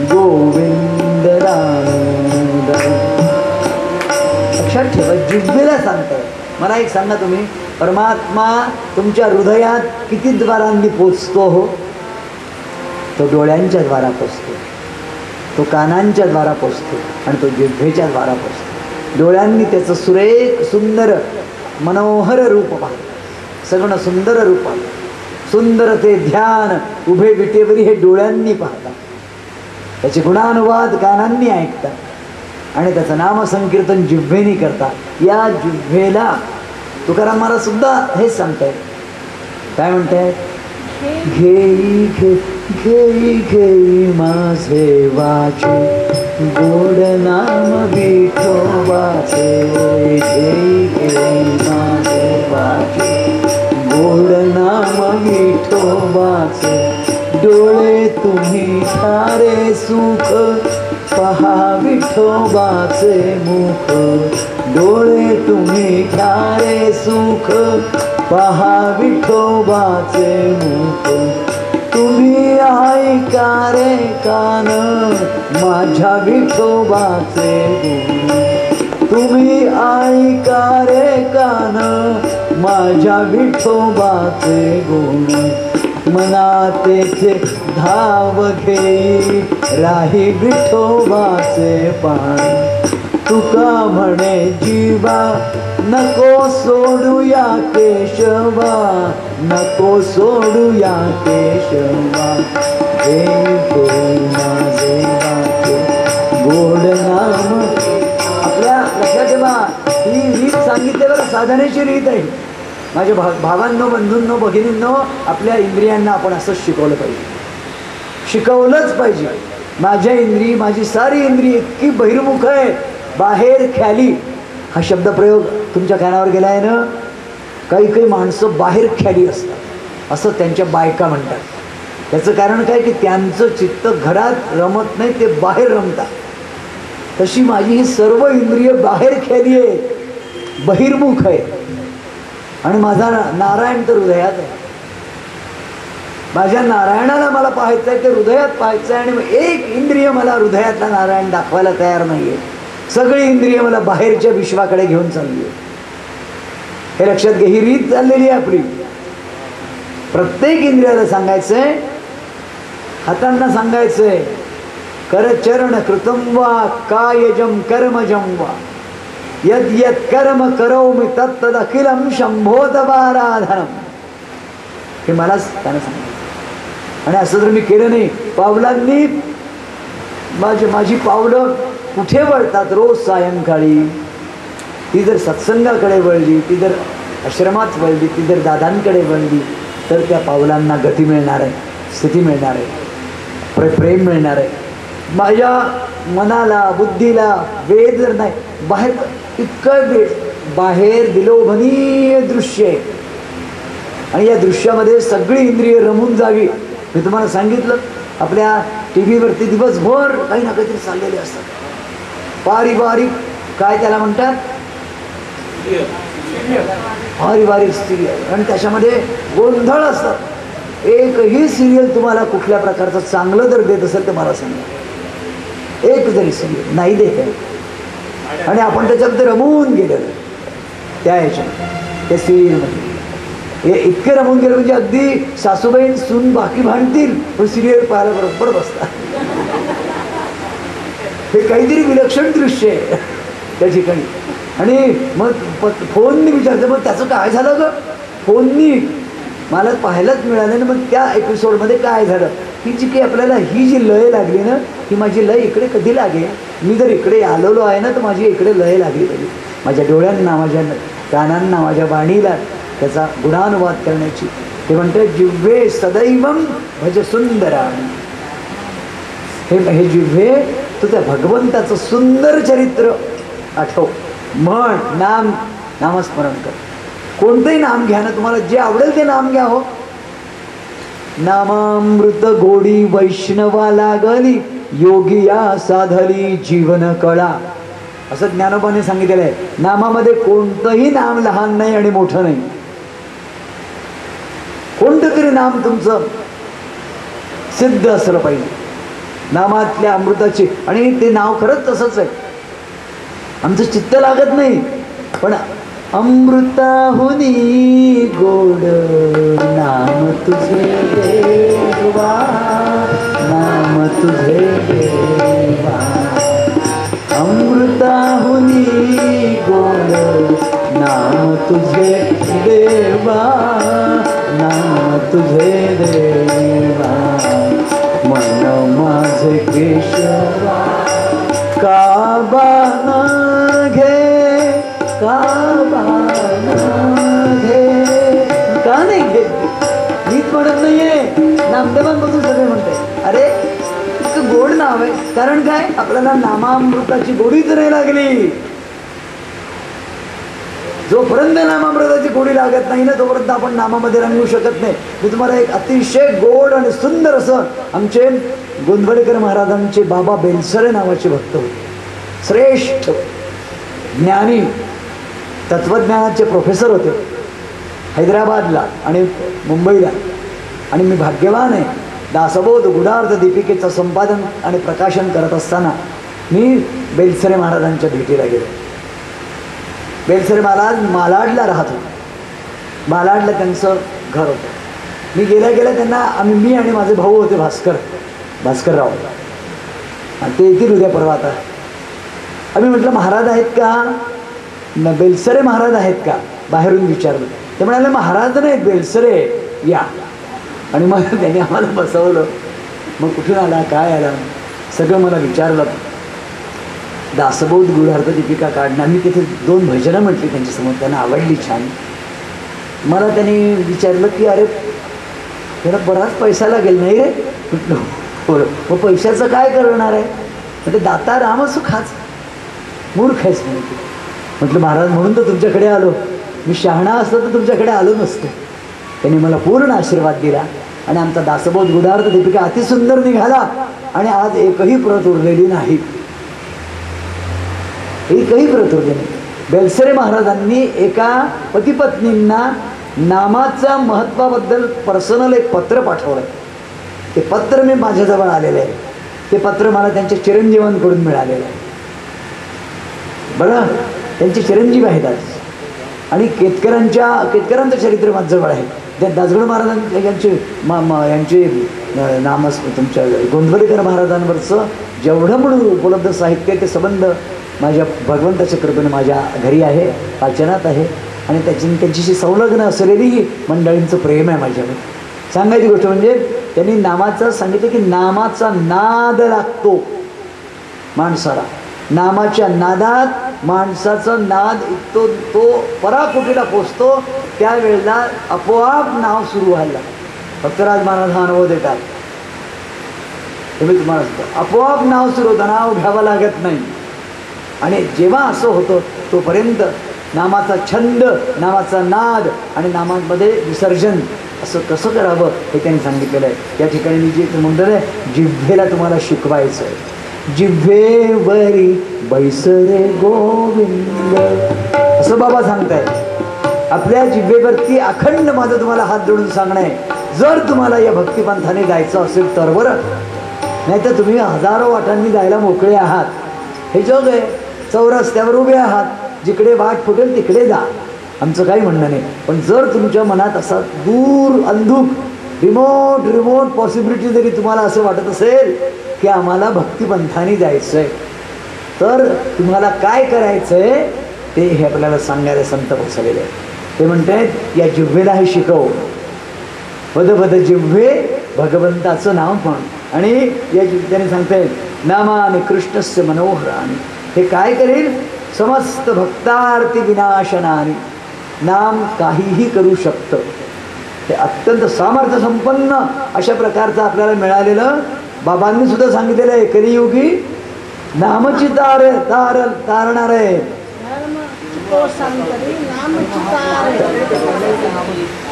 गोविंद दामोदर. लक्षात ठेवा, जिव्हेला सांगताय. मला एक सांगा तुम्ही, परमात्मा तुमच्या हृदयात किती द्वारांनी पोचतो? हो, तो डोळ्यांच्या द्वारा पोचतो, तो कानांच्या द्वारा पोचतो आणि तो जिव्हेच्या द्वारा पोचतो. डोळ्यांनी त्याचं सुरेख सुंदर मनोहर रूप पाहतो. सगळं सुंदर रूप पाहतो. सुंदर ते ध्यान उभे विटेवरी हे डोळ्यांनी पाहतात. त्याचे गुणानुवाद कानांनी ऐकतात आणि त्याचं नामसंकीर्तन जिव्हेनी करतात. या जिव्हेला तुकाराम महाराज सुद्धा हेच सांगतायत. काय म्हणतायत? घेई घे घेई घेई माझे वाचे गोड नाम विठोबाचे देवाचे, गोड नाम विठोबाचे डोळे तुम्ही सारे सुख पहा विठोबाचे मुख, डोळे तुम्ही सारे सुख पहा विठोबाचे मुख, तुम्ही ऐका रे कान माझ्या विठोबाचे गुण, तुम्ही ऐका रे कान माझ्या विठोबाचे गुण, मना तेथे धाव घेई राही विठोबाचे पाणी, तुका म्हणे जीवा नको सोडूया केशवा, नको सोडूया केशवा, माझे गोड नाम. आपल्या लक्षात ठेवा, ही रीत सांगितल्यावर साधनेची रीत आहे. माझ्या भावांनो, बंधूंनो, भगिनींनो, आपल्या इंद्रियांना आपण असंच शिकवलं पाहिजे, शिकवलंच पाहिजे. माझ्या इंद्रिय, माझी सारी इंद्रिय इतकी बहिर्मुख आहे, बाहेर ख्याली हा शब्दप्रयोग तुमच्या कानावर गेला आहे ना. काही काही माणसं बाहेर ख्याली असतात असं त्यांच्या बायका म्हणतात. त्याचं कारण काय की त्यांचं चित्त घरात रमत नाही, ते बाहेर रमतात. तशी माझी ही सर्व इंद्रिय बाहेर ख्याली आहे, बहिर्मुख आहे. आणि माझा नारायण तर हृदयात आहे. माझ्या नारायणाला मला पाहायचं आहे, ते हृदयात पाहायचं आहे. आणि मग एक इंद्रिय मला हृदयातला नारायण दाखवायला तयार नाही आहे. सगळी इंद्रिय मला बाहेरच्या विश्वाकडे घेऊन चालली आहे. हे लक्षात घे, ही रीत चाललेली आहे आपली. प्रत्येक इंद्रियाला सांगायचंय, हातांना सांगायचंय, करचरण कृतं वा कायजम कर्मजम वा यद यद कर्म करोमि तत्तद अखिलम शंभो तवाराधनम. हे मलाच त्यानं सांगायचं. आणि असं जर मी केलं नाही, पावलांनी माझी पावलं कुठे वळतात रोज सायंकाळी, ती जर सत्संगाकडे वळली, ती जर आश्रमात वळली, ती जर दादांकडे वळली, तर त्या पावलांना गती मिळणार आहे, स्थिती मिळणार आहे, प्रेम मिळणार आहे. माझ्या मनाला, बुद्धीला वेद जर नाही, बाहेर इतकं बाहेर विलोभनीय दृश्य आहे. आणि या दृश्यामध्ये सगळी इंद्रिय रमून जावी. मी तुम्हाला सांगितलं, आपल्या टी व्हीवरती दिवसभर काही ना काहीतरी चाललेले असतात. पारिवारिक, काय त्याला म्हणतात, पारिवारिक सिरियल. आणि त्याच्यामध्ये गोंधळ असतात. एकही सिरियल तुम्हाला कुठल्या प्रकारचं चांगलं जर देत असेल तर मला सांगा. एक जरी सिरियल नाही देत आहे, आणि आपण त्याच्यात रमून गेलेलं त्या ह्याच्यात, त्या सिरियलमध्ये हे इतके रमून गेलं म्हणजे अगदी सासूबाई सून बाकी भांडतील पण सिरियल पाहायला बरोबर बसतात. हे काहीतरी विलक्षण दृश्य आहे त्या ठिकाणी. आणि मग फोननी विचारतं, मग त्याचं काय झालं ग, फोननी मला पाहायलाच मिळालं ना. मग त्या एपिसोडमध्ये काय झालं, ही जी काही आपल्याला ही जी लय लागली ना, ही माझी लय इकडे कधी लागेल. मी जर इकडे आलेलो आहे ना, तर माझी इकडे लय लागली पाहिजे. माझ्या डोळ्यांना, माझ्या कानांना, माझ्या वाणीला त्याचा गुणानुवाद करण्याची. ते म्हणते जिव्हे सदैवम भज सुंदरा. हे जिव्हे तू त्या भगवंताचं सुंदर चरित्र आठव, म्हण, नामस्मरण कर. कोणतंही नाम घ्या ना, तुम्हाला जे आवडेल ते नाम घ्या. हो, नामामृत गोडी वैष्णवा लागली, योगिया साधली जीवन कळा. असं ज्ञानोबाने सांगितलेलं आहे. नामामध्ये कोणतंही नाम लहान नाही आणि मोठं नाही. कोणतं तरी नाम तुमचं सिद्ध असलं पाहिजे नामातल्या अमृताची. आणि ते नाव खरंच तसंच आहे. आमचं चित्त लागत नाही, पण अमृताहुनी गोड नाम तुझे देवा, नाम तुझे देवा. अमृताहुनी गोड नाम तुझे देवा, नाम तुझे देवा. मन माझे केशवा काबाना घे, काबाना घे. का नाही घेत? मीच म्हणत नाहीये, नामदेवांपासून सगळे म्हणते. अरे इतकं गोड नाम नाव आहे. कारण काय, आपल्याला नामामृताची गोडीच नाही लागली. जोपर्यंत नामामृताची गोडी लागत नाही ना तोपर्यंत आपण नामामध्ये रंगू शकत नाही. मी तुम्हाला एक अतिशय गोड आणि सुंदर असं आमचे गोंधवलेकर महाराजांचे बाबा बेलसरे नावाचे भक्त होते. श्रेष्ठ ज्ञानी तत्वज्ञानाचे प्रोफेसर होते हैदराबादला आणि मुंबईला. आणि मी भाग्यवान आहे, दासबोध गुढार्थ दीपिकेचं संपादन आणि प्रकाशन करत असताना मी बेलसरे महाराजांच्या भेटीला गेलो. बेलसरे महाराज मालाडला राहत होते. मालाडला त्यांचं घर होतं. मी गेल्या गेल्या त्यांना मी आणि माझे भाऊ होते भास्करराव, आणि ते येतील उद्या परवा. आता आम्ही म्हटलं महाराज आहेत का, बेलसरे महाराज आहेत का, बाहेरून विचारलं. ते म्हणाले महाराज नाहीत बेलसरे या. आणि मग त्यांनी आम्हाला बसवलं. मग कुठून आला काय आला सगळं मला विचारलं. दासबोध गुढार्थ दीपिका काढणं मी तिथे 2 भजनं म्हटली त्यांच्यासमोर, त्यांना आवडली छान. मला त्यांनी विचारलं की अरे त्याला बराच पैसा लागेल नाही रे. म्हटलं हो. मग पैशाचं काय करणार आहे. म्हणजे दाता रामसुखाच, मूर्ख आहेस म्हणते. म्हटलं महाराज म्हणून तर तुमच्याकडे आलो, मी शहाणा असतो तर तुमच्याकडे आलो नसतो. त्यांनी मला पूर्ण आशीर्वाद दिला आणि आमचा दासबोध गुढार्थ दीपिका अतिसुंदर निघाला. आणि आज एकही प्रत उरलेली नाही, एकही प्रत उरलेली नाही. बेलसरे महाराजांनी एका पतिपत्नींना नामाच्या महत्त्वाबद्दल पर्सनल एक पत्र पाठवलं. ते पत्र मी माझ्याजवळ आलेलं आहे. ते पत्र मला त्यांच्या चिरंजीवांकडून मिळालेलं आहे. बरं, त्यांचे चिरंजीव आहेत आज. आणि केतकरांचं चरित्र माझ्याजवळ आहे. त्या दासगड महाराजांचे यांचे नामस तुमच्या गोंधवलेकर महाराजांवरचं जेवढं म्हणून उपलब्ध साहित्य ते संबंध माझ्या भगवंताच्या कृपेने माझ्या घरी आहे, वाचनात आहे. आणि त्यांच्याशी संलग्न असलेली मंडळींचं प्रेम आहे माझ्यावर. सांगायची गोष्ट म्हणजे त्यांनी नामाचं सांगितलं की नामाचा नाद लागतो माणसाला. नामाच्या नादात माणसाचा नाद तो पराकुटीला पोचतो. त्यावेळेला आपोआप नाव सुरू व्हायला लागतं. भक्तराज महाराज हा अनुभव देतात. तुम्ही तुम्हाला आपोआप नाव सुरू होतं, नाव घ्यावं लागत नाही. आणि जेव्हा असं होतं तोपर्यंत नामाचा छंद, नामाचा नाद आणि नामामध्ये विसर्जन असं कसं करावं हे त्यांनी सांगितलेलं आहे. या ठिकाणी मी जे म्हणतो आहे जिव्हेला तुम्हाला शिकवायचं आहे. जिव्हेवरी बैसरे गोविंद असं बाबा सांगतायत. आपल्या जिव्हेवरती अखंड माझं तुम्हाला हात जोडून सांगणं आहे, जर तुम्हाला या भक्तिपंथाने जायचं असेल तर बरं, नाही तर तुम्ही हजारो वाटांनी जायला मोकळे आहात. हे जग आहे. चौरस्त्यावर उभे आहात, जिकडे वाट फुटेल तिकडे जा, आमचं काही म्हणणं नाही. पण जर तुमच्या मनात असा दूर अंधूक रिमोट पॉसिबिलिटी जरी तुम्हाला असं वाटत असेल की आम्हाला भक्तिपंथाने जायचं आहे, तर तुम्हाला काय करायचं आहे ते हे आपल्याला सांगणारे संत बसलेले आहे. ते म्हणतात या जिव्हेला हे शिकव. पद जिव्हे भगवंताचं नाव म्हण. आणि या त्याने सांगतायत नामाने कृष्णस्य मनोहराने. हे काय करेल, समस्त भक्तार्थी विनाशनाने. नाम काहीही करू शकतं. हे अत्यंत सामर्थ्य संपन्न अशा प्रकारचं आपल्याला मिळालेलं बाबांनी सुद्धा सांगितलेलं आहे. कलियुगी नामची तारणार आहे.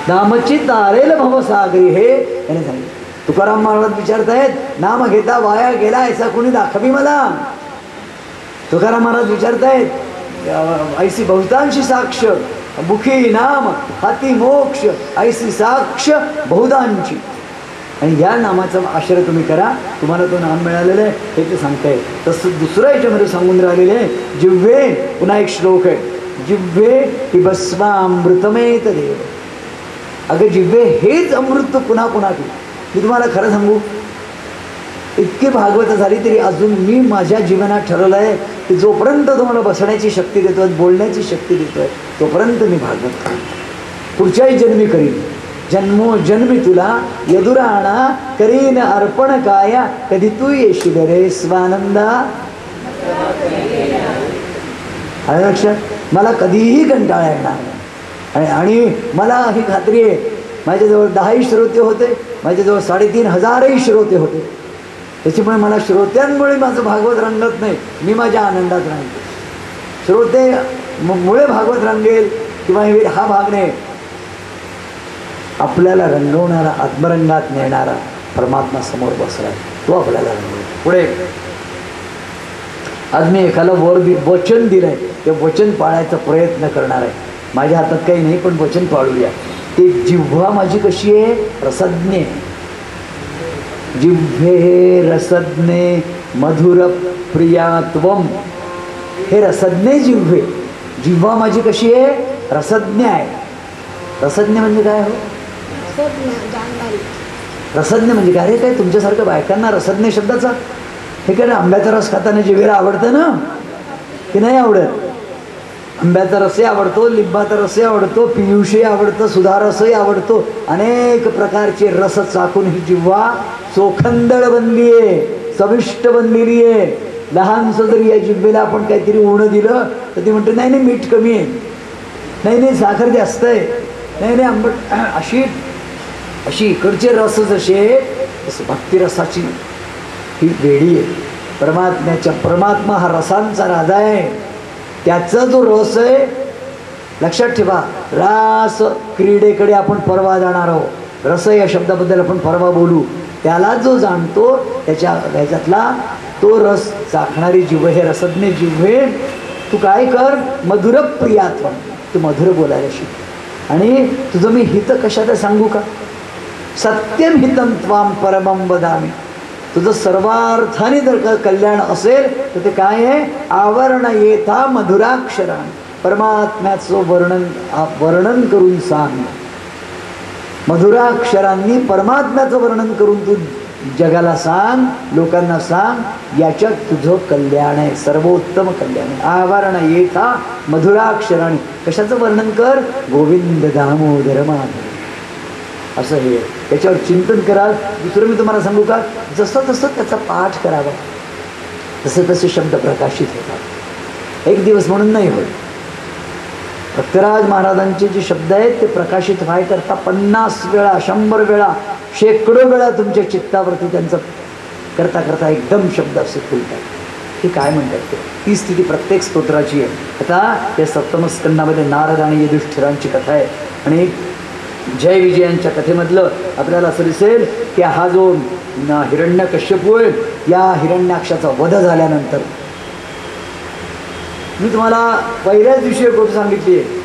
नामची तारेल भवसागरी हे त्याने सांगितलं. तुकाराम महाराज विचारतायत नाम घेता वाया गेला ऐसा कुणी दाखवी मला. तुकाराम महाराज विचारतायत ऐसी बहुतांशी साक्ष मुखी नाम हाती मोक्ष ऐसी साक्ष बहुतांची. आणि या नामाचा आश्रय तुम्ही करा, तुम्हाला तो नाम मिळालेलं आहे हे ते सांगतायत. तसं दुसरं याच्यामध्ये सांगून राहिलेले आहे जिव्हे. पुन्हा एक श्लोक आहे, जिव्हे ही भस्मामृतमेत देव. अगं जिव्हे हेच अमृत पुन्हा पुन्हा घे. मी तुम्हाला खरं सांगू, इतकी भागवत झाली तरी अजून मी माझ्या जीवनात ठरवलं आहे की जोपर्यंत तुम्हाला बसण्याची शक्ती देतोय, बोलण्याची शक्ती देतोय, तोपर्यंत मी भागवत करीन. पुढच्याही जन्मी करीन. जन्मोजन्मी तुला यदुराणा करीन अर्पण काया. कधी तू येशील रे स्वानंदा. आलं लक्षात. मला कधीही कंटाळा येणार नाही. आणि मला ही खात्री आहे, माझ्याजवळ 10ही श्रोते होते, माझ्याजवळ 3,500 श्रोते होते. त्याच्यामुळे मला श्रोत्यांमुळे माझं भागवत रंगत नाही, मी माझ्या आनंदात राहतो. श्रोते मुळे भागवत रंगेल किंवा हा भाग नाही, आपल्याला रंगवणारा, आत्मरंगात नेणारा परमात्मा समोर बसलाय, तो आपल्याला रंगवेल. पुढे आज मी एखादा वचन दिलंय, ते वचन पाळायचा प्रयत्न करणार आहे. माझ्या हातात काही नाही, पण वचन पाळूया. ते जिव्हा माझी कशी आहे? रसज्ञे. जिव्हे रसज्ञे मधुर प्रियात्वम. हे रसज्ञे जिव्हे. जिव्हा माझी कशी आहे? रसज्ञ आहे. रसज्ञ म्हणजे काय हो? रसज्ञ म्हणजे काय रे? काय तुमच्यासारखं बायकांना रसज्ञ शब्दाचा हे काय? आंब्याचा रस खाताना जिभेला आवडतं ना की नाही आवडत? आंब्याचा रसही आवडतो, लिंबाचा रसही आवडतो, पियुषही आवडतं, सुधारसही आवडतो. अनेक प्रकारचे रस चाकून ही जिव्हा चोखंदळ बनली आहे, चविष्ट बनलेली आहे. लहानसं जरी या जिभेला आपण काहीतरी उणं दिलं तर ती म्हणते नाही नाही मीठ कमी आहे, नाही नाही साखर जास्त आहे, नाही नाही आंबट. अशी इकडचे रस जसे तसं भक्तिरसाची ही वेळी आहे. परमात्मा हा रसांचा राजा आहे. त्याचा जो रस आहे, लक्षात ठेवा, रास क्रीडेकडे आपण परवा जाणार आहोत. रस या शब्दाबद्दल आपण परवा बोलू. त्याला जो जाणतो ह्याच्यातला तो रस चाखणारी जिव्ह, हे रसज्ञ जिव्हे, तू काय कर? मधुर प्रियात्व. तू मधुर बोलायला शिक. आणि तुझं मी हित कशात सांगू का? सत्यम हितम त्वाम परमम वदामि. तुझं सर्वार्थाने जर कल्याण असेल तर ते काय आहे? आवरण येता मधुराक्षराने. परमात्म्याचं वर्णन करून सांग. मधुराक्षरांनी परमात्म्याचं वर्णन करून तू जगाला सांग, लोकांना सांग. याच्यात तुझं कल्याण आहे, सर्वोत्तम कल्याण आहे. आवरण येता मधुराक्षराने. कशाचं वर्णन कर? गोविंद दामोदर माधव. असं हे त्याच्यावर चिंतन कराल. दुसरं मी तुम्हाला सांगू का? जसं तसं त्याचा पाठ करावा, तसे तसे शब्द प्रकाशित होतात. एक दिवस म्हणून नाही होत. भक्तराज महाराजांचे जे शब्द आहेत ते प्रकाशित व्हायकरता 50 वेळा, 100 वेळा, शेकडो वेळा तुमच्या चित्तावरती त्यांचं करता करता एकदम शब्द असे खुलतात. हे काय म्हणतात ते? ती स्थिती प्रत्येक स्तोत्राची आहे. आता त्या सप्तमस्कंदामध्ये नारद आणि युधिष्ठिरांची कथा आहे. आणि जय विजयांच्या कथेमधलं आपल्याला असं दिसेल की हा जो हिरण्यकश्यपू आहे, या हिरण्याक्षाचा वध झाल्यानंतर, मी तुम्हाला पहिल्याच दिवशी एक गोष्ट सांगितली आहे,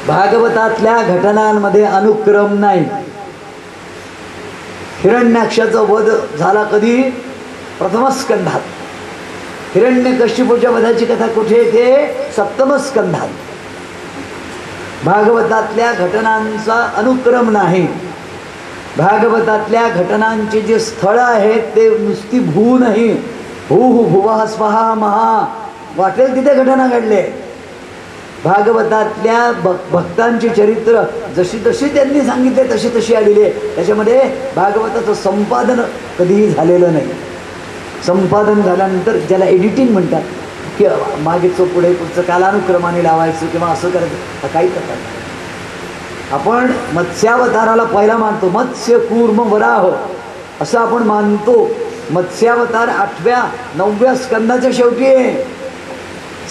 भागवतातल्या घटनांमध्ये अनुक्रम नाही. हिरण्याक्षाचा वध झाला कधी? प्रथमस्कंधात. हिरण्यकश्यपूच्या वधाची कथा कुठे येते? सप्तमस्कंधात. भागवतातल्या घटनांचा अनुक्रम नाही. भागवतातल्या घटनांची जे स्थळं आहेत ते नुसती भू नाही, भू भुवः स्वहा महा, वाटेल तिथे घटना घडले. भागवतातल्या भक्तांची चरित्र जशी तशी त्यांनी सांगितले तशी तशी आलेली आहे. त्याच्यामध्ये भागवताचं संपादन कधीही झालेलं नाही. संपादन झाल्यानंतर ज्याला एडिटिंग म्हणतात, की मागेचं पुढे पुढचं कालानुक्रमाने लावायचं किंवा असं करायचं, काही प्रकार. आपण मत्स्यावताराला पहिला मानतो, मत्स्य कूर्म वराह असं आपण मानतो. मत्स्यावतार 8व्या 9व्या स्कंदाच्या शेवटी आहे.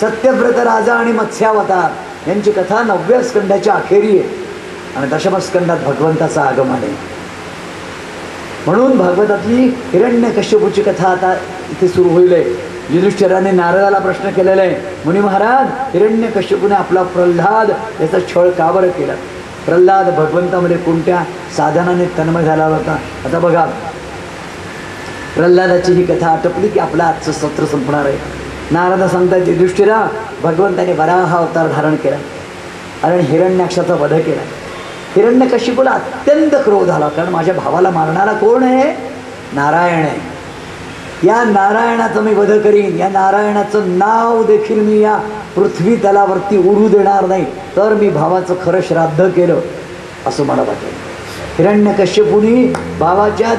सत्यव्रत राजा आणि मत्स्यावतार यांची कथा 9व्या स्कंदाच्या अखेरी आहे. आणि दशमस्कंदात भगवंताचा आगमन आहे. म्हणून भागवतातली हिरण्यकश्यपूची कथा आता इथे सुरू होईल. युधिष्ठिराने नारदाला प्रश्न केलेला आहे, मुनी महाराज, हिरण्यकश्यपूने आपला प्रल्हाद याचा छळ का बरं केला? प्रल्हाद भगवंतामध्ये कोणत्या साधनाने तन्मय झाला होता? आता बघा, प्रल्हादाची ही कथा आटपली की आपलं आजचं सत्र संपणार आहे. नारद सांगतात, युधिष्ठिरा, भगवंताने वराह अवतार धारण केला आणि हिरण्याक्षाचा वध केला. हिरण्यकश्यपूला अत्यंत क्रोध आला, कारण माझ्या भावाला मारणारा कोण आहे? नारायण आहे. या नारायणाचा मी वध करीन, या नारायणाचं नाव देखील मी या पृथ्वी तलावरती उडू देणार नाही, तर मी भावाचं खरं श्राद्ध केलं असं मला वाटलं. हिरण्यकश्यपूनी भावाच्या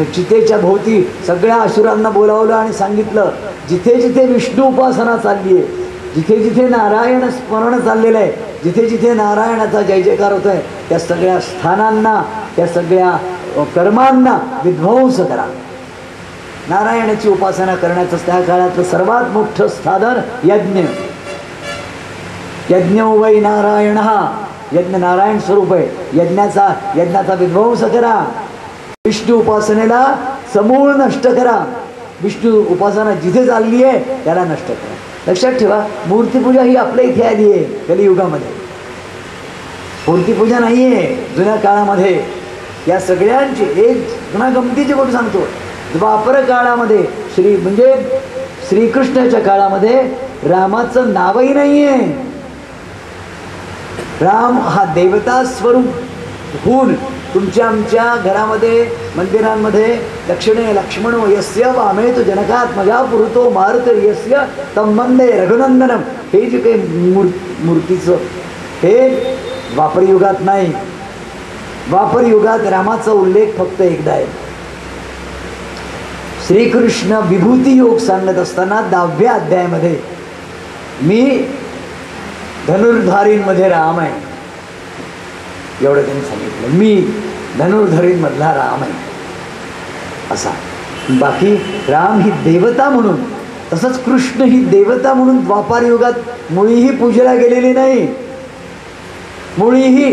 चितेच्या भोवती सगळ्या असुरांना बोलावलं आणि सांगितलं, जिथे जिथे विष्णू उपासना चालली आहे, जिथे जिथे नारायण स्मरण चाललेलं आहे, जिथे जिथे नारायणाचा जय जयकार होतोय, त्या सगळ्या स्थानांना, त्या सगळ्या कर्मांना विध्वंस करा. नारायणाची उपासना करण्याचं त्या काळातलं सर्वात मोठं साधन यज्ञ. यज्ञ वै नारायण, यज्ञ नारायण स्वरूप आहे. यज्ञाचा विध्वंस करा. विष्णू उपासनेला समूळ नष्ट करा. विष्णू उपासना जिथे चालली आहे त्याला नष्ट करा. लक्षात ठेवा, मूर्तीपूजा ही आपल्या इथे आली आहे कलियुगामध्ये. मूर्तीपूजा नाही आहे जुन्या काळामध्ये. या सगळ्यांची एक जुना गमतीची गोष्ट सांगतो. द्वापर काळामध्ये म्हणजे श्रीकृष्णाच्या काळामध्ये रामाचं नावही नाही आहे. राम हा देवता स्वरूप होऊन तुमच्या आमच्या घरामध्ये मंदिरांमध्ये दक्षिणे लक्ष्मणो यस्य वामे तो जनकात्मजा पुरुतो मारुत यस्य तम वंदे रघुनंदनम, हे जे काही मूर्तीचं हे द्वापर युगात नाही. द्वापर युगात रामाचा उल्लेख फक्त एकदा आहे. श्रीकृष्ण विभूती योग सांगत असताना 10व्या अध्यायामध्ये मी धनुर्धारींमध्ये राम आहे एवढं त्यांनी सांगितलं. मी धनुर्धारींमधला राम आहे असा. बाकी राम ही देवता म्हणून, तसंच कृष्ण ही देवता म्हणून द्वापार युगात मुळीही पूजला गेलेली नाही. मुळीही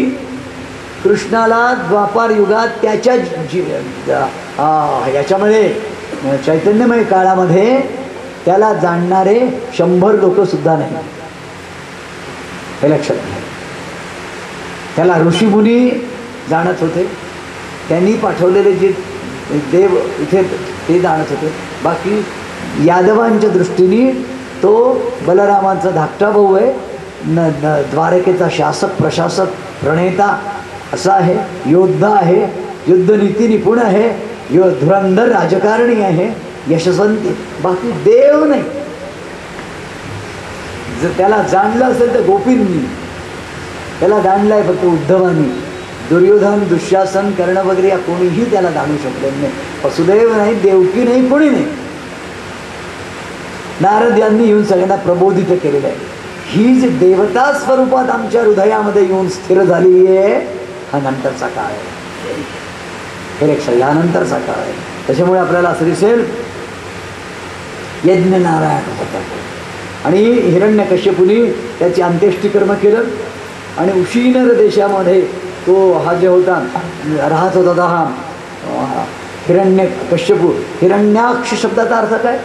कृष्णाला द्वापार युगात त्याच्या याच्यामध्ये चैतन्यमय काळामध्ये त्याला जाणणारे 100 लोक सुद्धा नाही. हे लक्षात घ्या. त्याला ऋषीमुनी जाणत होते. त्यांनी पाठवलेले जे देव इथे ते जाणत होते. बाकी यादवांच्या दृष्टीने तो बलरामांचा धाकटा भाऊ आहे. द्वारकेचा शासक प्रशासक प्रणेता असा आहे. योद्धा आहे, युद्धनीती निपुण आहे, धुरंधर राजकारणी आहे, यशस्वंती. बाकी देव नाही. जर त्याला जाणलं असेल तर गोपींनी त्याला जाणलंय, फक्त उद्धवानी. दुर्योधन दुःशासन कर्ण वगैरे या कोणीही त्याला जाणू शकले नाही. वसुदेव नाही, देवकी नाही, कोणी नाही. नारद यांनी येऊन सगळ्यांना प्रबोधित केलेलं आहे. ही जी देवता स्वरूपात आमच्या हृदयामध्ये येऊन स्थिर झालेली आहे, हा नंतरचा काळ आहे. हे लक्षात घ्या, नंतरचा काळ आहे. त्याच्यामुळे आपल्याला असं दिसेल यज्ञ नारायण होता आणि हिरण्यकश्यपूनी त्याची अंत्येष्टिकर्म केलं. आणि उशीनर देशामध्ये तो हा जे होता राहत होता हा हिरण्यकश्यपू. हिरण्याक्ष शब्दाचा अर्थ काय?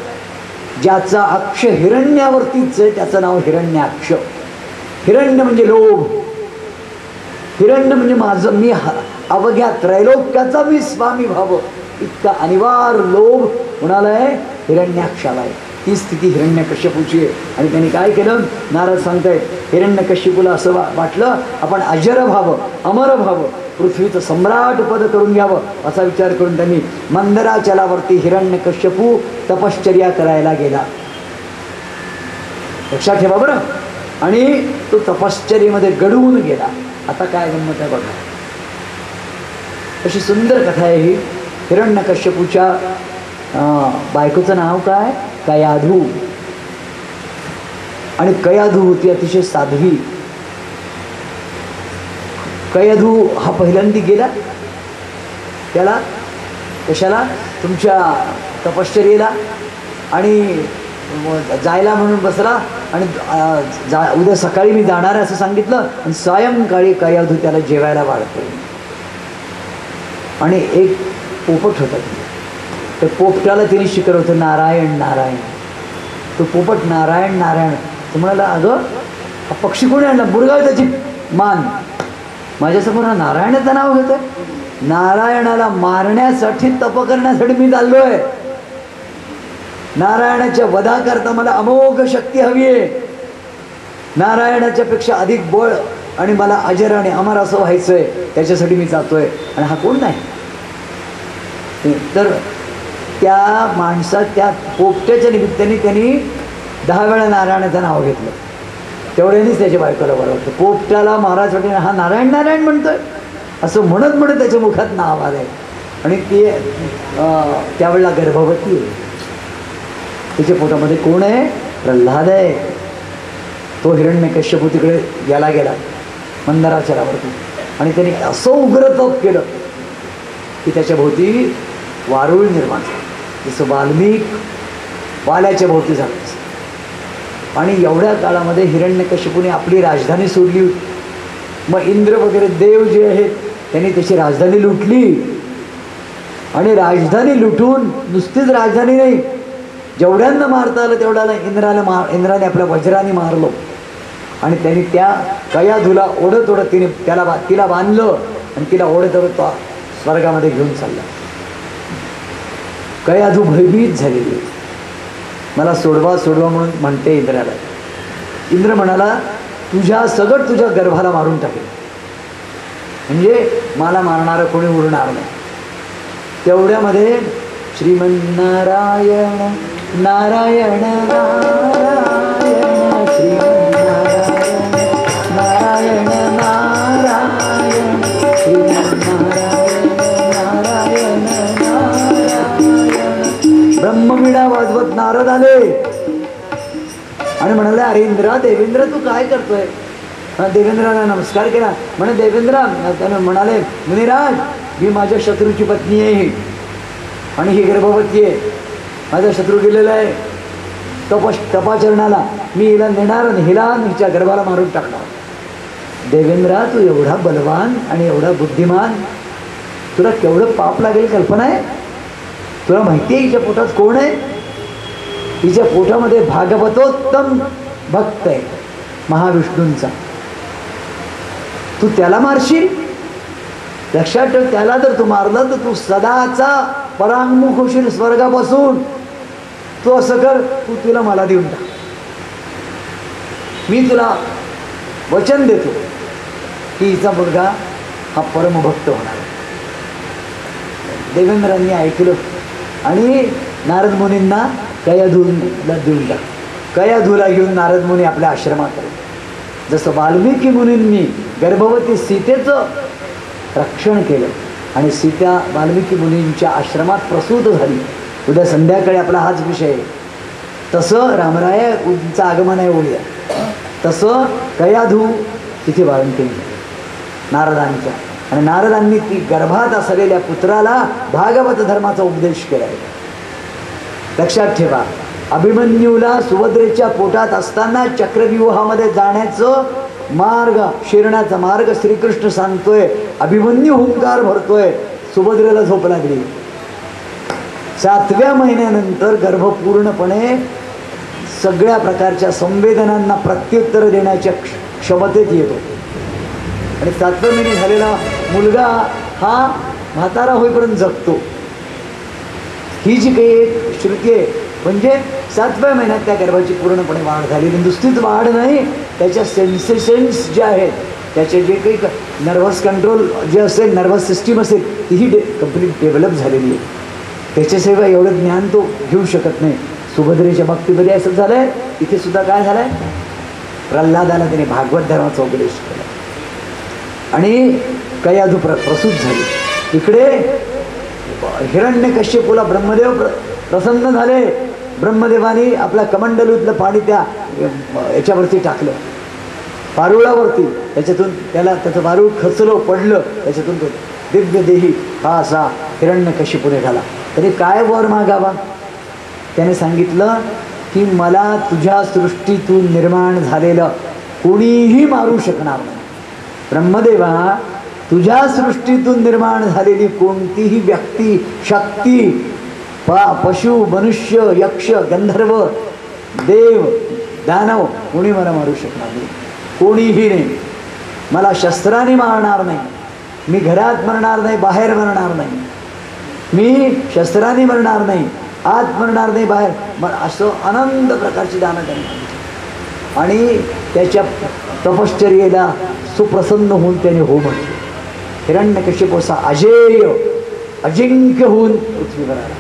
ज्याचा अक्ष हिरण्यावरतीच आहे त्याचं नाव हिरण्याक्ष. हिरण्य म्हणजे लोभ. हिरण्य म्हणजे माझं, मी अवघ्या त्रैलोक्याचा मी स्वामी व्हावं इतका अनिवार्य लोभ कुणाला आहे? हिरण्याक्षाला आहे. ती स्थिती हिरण्यकश्यपूची आहे. आणि त्यांनी काय केलं? नारद सांगतायत हिरण्यकश्यपूला असं वाटलं आपण अजर व्हावं, अमर व्हावं, पृथ्वीचं सम्राट पद करून घ्यावं असा विचार करून त्यांनी मंदराचलावरती हिरण्यकश्यपू तपश्चर्या करायला गेला. लक्षात ठेवा बरं. आणि तो तपश्चर्येमध्ये गडवून गेला. आता काय गंमत आहे बघा. अशी सुंदर कथा आहे ही. हिरण्यकश्यपूच्या बायकोचं नाव काय? कयाधू. आणि कयाधू होती अतिशय साध्वी. कयाधू हा पहिल्यांदा गेला त्याला कशाला? तुमच्या तपश्चर्येला. आणि जायला म्हणून बसला आणि उद्या सकाळी मी जाणार आहे असं सांगितलं. आणि सायंकाळी कयाधू त्याला जेवायला वाढतो. आणि एक पोपट होता. त्या पोपटाला तिने शिकवलं होतं नारायण नारायण. तो पोपट नारायण नारायण तो म्हणाला, अगं हा पक्षी कोणी आणला? बुडगाव त्याची मान. माझ्यासमोर हा नारायणाचं नाव घेतोय. नारायणाला मारण्यासाठी तप करण्यासाठी मी चाललोय. नारायणाच्या वधाकरता मला अमोघ शक्ती हवी आहे. नारायणाच्या पेक्षा अधिक बळ आणि मला अजर आणि अमर असं व्हायचंय, त्याच्यासाठी मी जातोय. आणि हा कोण नाही. तर त्या माणसात त्या पोपट्याच्या निमित्ताने त्यांनी 10 वेळा नारायणाचं नाव घेतलं. तेवढ्यानेच त्याच्या बायकोला बरं वाटतं. पोपटाला महाराज हा नारायण नारायण म्हणतोय असं म्हणत म्हणत त्याच्या मुखात नाव आलंय. आणि ती त्यावेळेला गर्भवती आहे. तिच्या पोटामध्ये कोण आहे? प्रल्हाद आहे. तो हिरण्यकश्यपू तिकडे याला गेला मंदराचलावरती. आणि त्याने असं उग्र तप केलं की त्याच्या भोवती वारुळ निर्माण झालं, जसं वाल्मिक वाल्याच्या भोवती झालं तसं. आणि एवढ्या काळामध्ये हिरण्यकशिपूने आपली राजधानी सोडली होती. मग इंद्र वगैरे देव जे आहेत त्यांनी त्याची राजधानी लुटली. आणि राजधानी लुटून नुसतीच राजधानी नाही, जेवढ्यांना मारता आलं तेवढ्याला इंद्राने आपल्या वज्राने मारलं. आणि त्यांनी त्या कयाधूला ओढत ओढत तिला बांधलं आणि तिला ओढत ओढत तो स्वर्गामध्ये घेऊन चालला. कयाधू भयभीत झालेली, मला सोडवा सोडवा म्हणून म्हणते इंद्राला. इंद्र म्हणाला तुझ्या सगळं तुझ्या गर्भाला मारून टाकेल, म्हणजे मला मारणारं कोणी उरणार नाही. तेवढ्यामध्ये श्रीमन्नारायण नारायण नारायण श्रीमन्नारायण नारायण नारायण श्रीमन्नारायण नारायण नारायण. ब्रह्मवीणा वाजवत नारद आले आणि म्हणाले अरे इंद्रा, देवेंद्र तू काय करतोय? देवेंद्राला नमस्कार केला. म्हणे देवेंद्र, त्याने म्हणाले मुनिराज ही माझ्या शत्रूची पत्नी आहे आणि ही गर्भवती आहे. माझा शत्रू गेलेला आहे तपाचरणाला, मी हिला नेणार आणि हिला हिच्या गर्भाला मारून टाकणार. देवेंद्रा तू एवढा बलवान आणि एवढा बुद्धिमान, तुला केवढं पाप लागेल कल्पना आहे? तुला माहिती आहे हिच्या पोटात कोण आहे? हिच्या पोटामध्ये भागवतोत्तम भक्त आहे महाविष्णूंचा. तू त्याला मारशील? लक्षात ठेव, त्याला जर तू मारलं तर तू सदाचा परांगमुख होशील स्वर्गापासून. तू असं कर, तू तिला मला देऊन टाक. मी तुला वचन देतो की हिचा मुलगा हा परमभक्त होणार. देवेंद्रांनी ऐकलं आणि नारद मुनींना कयाधूला देऊन टाक. कयाधूला घेऊन नारद मुनी आपल्या आश्रमात आले. जसं वाल्मिकी मुनींनी गर्भवती सीतेचं रक्षण केलं आणि सीता वाल्मिकी मुनींच्या आश्रमात प्रसूत झाली. उद्या संध्याकाळी आपला हाच विषय आहे. तसं रामरायांचं आगमन आहे उद्या, तसं कयाधू तिथे बाळंतीण झाली नारदांच्या. आणि नारदांनी ती गर्भात असलेल्या पुत्राला भागवत धर्माचा उपदेश केला आहे. लक्षात ठेवा, अभिमन्यूला सुभद्रेच्या पोटात असताना चक्रव्यूहामध्ये जाण्याचं मार्ग, शिरण्याचा मार्ग श्रीकृष्ण सांगतोय. अभिमन्यू हुंकार भरतोय, सुभद्रेला झोप लागली. 7व्या महिन्यानंतर गर्भ पूर्णपणे सगळ्या प्रकारच्या संवेदनांना प्रत्युत्तर देण्याच्या क्षमतेत येतो. आणि 7व्या महिने झालेला मुलगा हा म्हातारा होईपर्यंत जगतो. ही जी काही एक श्रुती आहे, म्हणजे 7व्या महिन्यात त्या गर्भाची पूर्णपणे वाढ झाली. नुसतीच वाढ नाही, त्याच्या सेन्सेशन्स जे आहेत, त्याचे जे काही नर्वस कंट्रोल जे असेल, नर्वस सिस्टीम असेल, तीही कंप्लीट डेव्हलप झालेली आहे. त्याच्याशिवाय एवढं ज्ञान तो घेऊ शकत नाही. सुभद्रेच्या बाबतीमध्ये असं झालं आहे. इथे सुद्धा काय झालं आहे, प्रल्हादाला त्याने भागवत धर्माचा उपदेश केला आणि कयाधू प्रसूत झाली. इकडे हिरण्यकश्यपूला ब्रह्मदेव प्रसन्न झाले. ब्रह्मदेवाने आपला कमंडलूतलं पाणी त्या याच्यावरती टाकलं, वारुळावरती. त्याच्यातून त्याचं वारुळ खचलं, पडलं. त्याच्यातून तो दिव्य देही हा असा हिरण्यकश्यपू निघाला. तरी काय वर मागावा? त्याने सांगितलं की मला तुझ्या सृष्टीतून निर्माण झालेलं कोणीही मारू शकणार नाही. ब्रह्मदेवा, तुझ्या सृष्टीतून निर्माण झालेली कोणतीही व्यक्ती, शक्ती, पशु, मनुष्य, यक्ष, गंधर्व, देव, दानव कोणी मला मारू शकणार नाही. कोणीही नाही. मला शस्त्राने मारणार नाही. मी घरात मरणार नाही, बाहेर मरणार नाही. मी शस्त्राने मरणार नाही, आत मरणार नाही, बाहेर असं अनंत प्रकारची दानं करणार. आणि त्याच्या तपश्चर्येला सुप्रसन्न होऊन त्याने हो म्हटले. हिरण्यकश्यप असा अजेय अजिंक्य होऊन पृथ्वीवर आला.